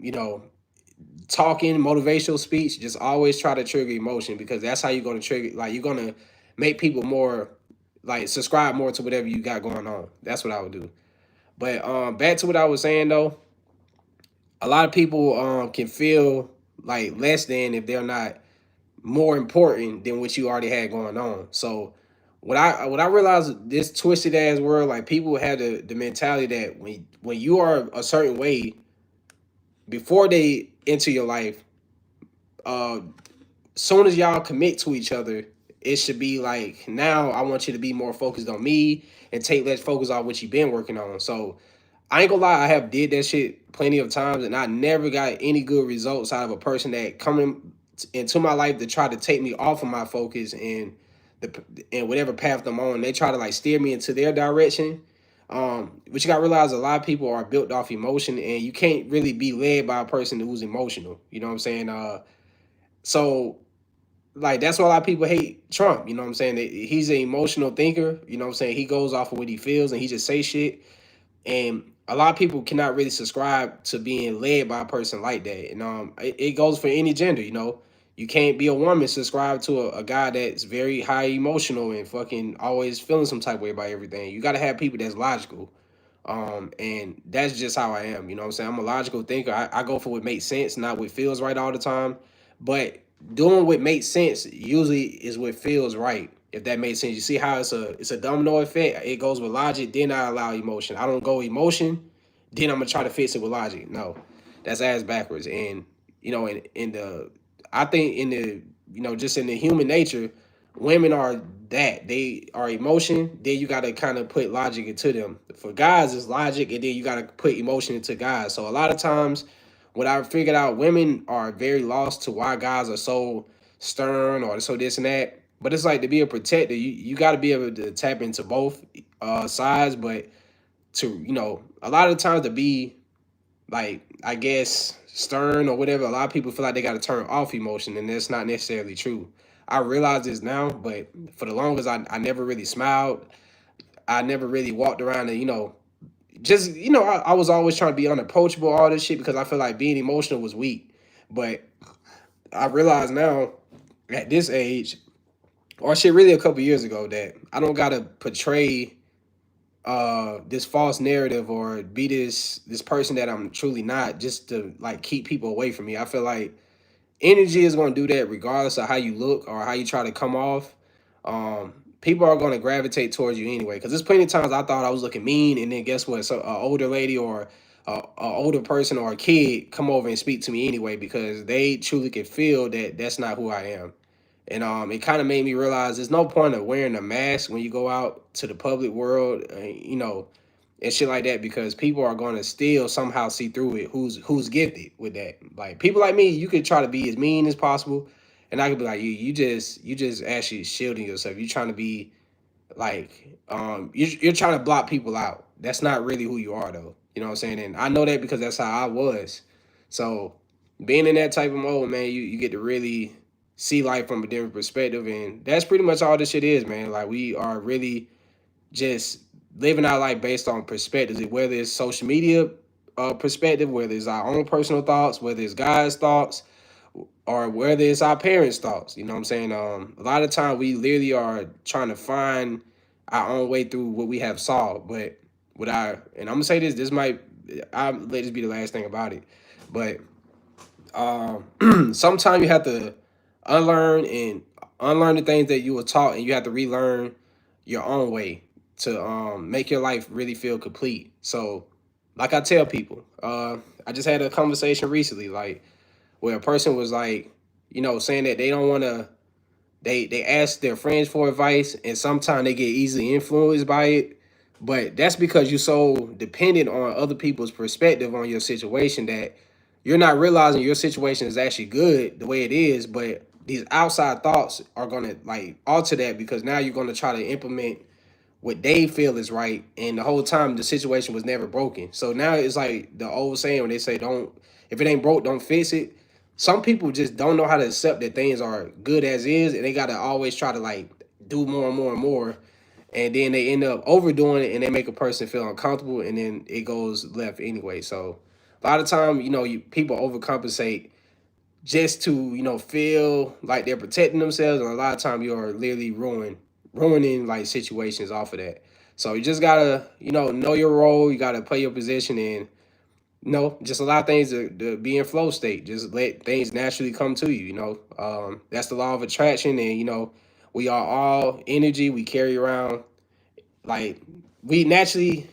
talking, motivational speech. Just always try to trigger emotion, because that's how you're gonna trigger. Like, you're gonna make people more like subscribe more to whatever you got going on. That's what I would do. But back to what I was saying though, a lot of people can feel like less than if they're not more important than what you already had going on. So what I realized this twisted ass world, like people have the mentality that when you are a certain way before they enter your life, uh soon as y'all commit to each other, it should be like now I want you to be more focused on me and take less focus on what you've been working on. So I ain't gonna lie, I have did that shit plenty of times, and I never got any good results out of a person that coming into my life to try to take me off of my focus and the and whatever path I'm on. They try to like steer me into their direction. But you gotta realize a lot of people are built off emotion, and you can't really be led by a person who's emotional. You know what I'm saying? So like that's why a lot of people hate Trump. You know what I'm saying? He's an emotional thinker. You know what I'm saying? He goes off of what he feels and he just say shit. And a lot of people cannot really subscribe to being led by a person like that. And it goes for any gender. You know, you can't be a woman subscribe to a guy that's very high emotional and fucking always feeling some type of way about everything. You got to have people that's logical. And that's just how I am. You know what I'm saying? I'm a logical thinker. I go for what makes sense, not what feels right all the time. But doing what makes sense usually is what feels right. If that makes sense. You see how it's a domino effect. It goes with logic, then I allow emotion. I don't go emotion, then I'm gonna try to fix it with logic. No. That's ass backwards. And in the I think in the just in the human nature, women are that they are emotion, then you got to kind of put logic into them. For guys it's logic, and then you got to put emotion into guys. So a lot of times what I figured out, women are very lost to why guys are so stern or so this and that. But it's like to be a protector, you got to be able to tap into both sides. But to a lot of times to be like, I guess, stern or whatever, a lot of people feel like they got to turn off emotion, and that's not necessarily true. I realize this now, but for the longest, I never really smiled. I never really walked around and just I was always trying to be unapproachable, all this shit, because I feel like being emotional was weak. But I realize now at this age, or shit, really a couple years ago, that I don't gotta portray this false narrative or be this person that I'm truly not, just to like keep people away from me. I feel like energy is going to do that regardless of how you look or how you try to come off. People are going to gravitate towards you anyway, because there's plenty of times I thought I was looking mean, and then guess what, so an older lady or a older person or a kid come over and speak to me anyway, because they truly can feel that that's not who I am. And it kind of made me realize there's no point of wearing a mask when you go out to the public world, and shit like that, because people are going to still somehow see through it. Who's gifted with that? Like people like me, you could try to be as mean as possible, and I could be like, you just actually shielding yourself. You're trying to be like, you're trying to block people out. That's not really who you are, though. You know what I'm saying? And I know that because that's how I was. So being in that type of mode, man, you get to really see life from a different perspective, and that's pretty much all this shit is, man. Like we are really just living our life based on perspectives, whether it's social media perspective, whether it's our own personal thoughts, whether it's God's thoughts, or whether it's our parents' thoughts. You know what I'm saying? A lot of time we literally are trying to find our own way through what we have solved. But and I'm gonna say this might, I'll let this be the last thing about it. But sometimes you have to unlearn the things that you were taught, and you have to relearn your own way to make your life really feel complete. So like I tell people, I just had a conversation recently, like where a person was like, saying that they don't want to, they ask their friends for advice, and sometimes they get easily influenced by it. But that's because you're so dependent on other people's perspective on your situation that you're not realizing your situation is actually good the way it is. But these outside thoughts are gonna like alter that, because now you're gonna try to implement what they feel is right, and the whole time the situation was never broken. So now it's like the old saying when they say, don't, if it ain't broke, don't fix it. Some people just don't know how to accept that things are good as is, and they gotta always try to like do more and more and more, and then they end up overdoing it, and they make a person feel uncomfortable, and then it goes left anyway. So a lot of time, people overcompensate just to feel like they're protecting themselves, and a lot of time you are literally ruining like situations off of that. So you just gotta, know your role. You gotta play your position, and just allow things to be in flow state. Just let things naturally come to you. That's the law of attraction, and we are all energy. We carry around, like, we naturally,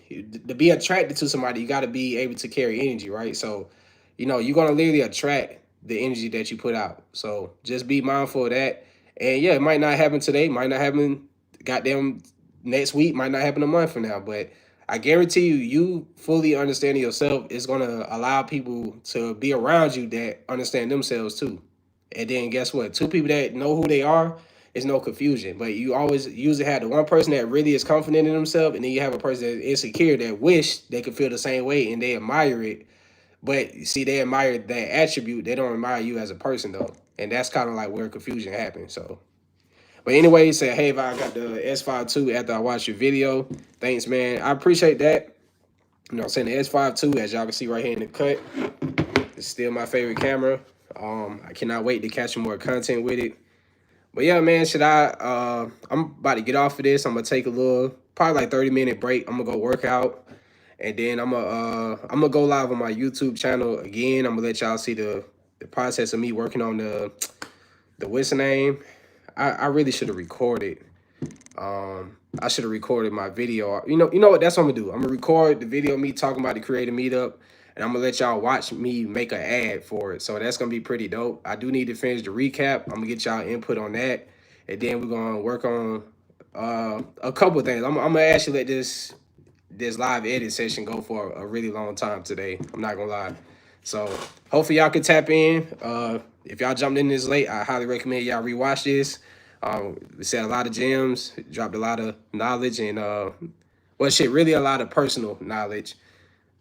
to be attracted to somebody, you got to be able to carry energy, right? So you're gonna literally attract the energy that you put out. So just be mindful of that. And yeah, it might not happen today, might not happen goddamn next week, might not happen a month from now, but I guarantee you, you fully understanding yourself is gonna allow people to be around you that understand themselves too. And then guess what? Two people that know who they are, it's no confusion. But you always usually have the one person that really is confident in themselves, and then you have a person that is insecure that wish they could feel the same way and they admire it. But see, they admire that attribute. They don't admire you as a person though. And that's kind of like where confusion happens. So, but anyway, he said, hey, if I got the S5 II after I watched your video. Thanks, man. I appreciate that. I'm saying, the S5 II, as y'all can see right here in the cut, is still my favorite camera. I cannot wait to catch more content with it. But yeah, man, I'm about to get off of this. I'm gonna take a little, probably like 30-minute break. I'm gonna go work out. And then I'm gonna go live on my YouTube channel again. I'm gonna let y'all see the process of me working on the what's the name. I really should have recorded. I should have recorded my video. You know what? That's what I'm gonna do. I'm gonna record the video of me talking about the creative meetup, and I'm gonna let y'all watch me make an ad for it. So that's gonna be pretty dope. I do need to finish the recap. I'm gonna get y'all input on that, and then we're gonna work on a couple of things. I'm gonna actually let this live edit session go for a really long time today. I'm not gonna lie. So hopefully y'all can tap in. If y'all jumped in this late, I highly recommend y'all rewatch this. We said a lot of gems, dropped a lot of knowledge, and really a lot of personal knowledge.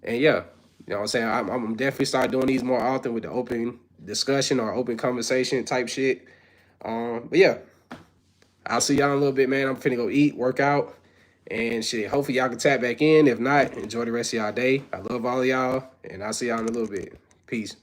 And yeah, what I'm saying, I'm definitely start doing these more often with the open discussion or open conversation type shit. But yeah, I'll see y'all in a little bit, man. I'm finna go eat, work out, and shit. Hopefully y'all can tap back in. If not, enjoy the rest of y'all day. I love all of y'all, and I'll see y'all in a little bit. Peace.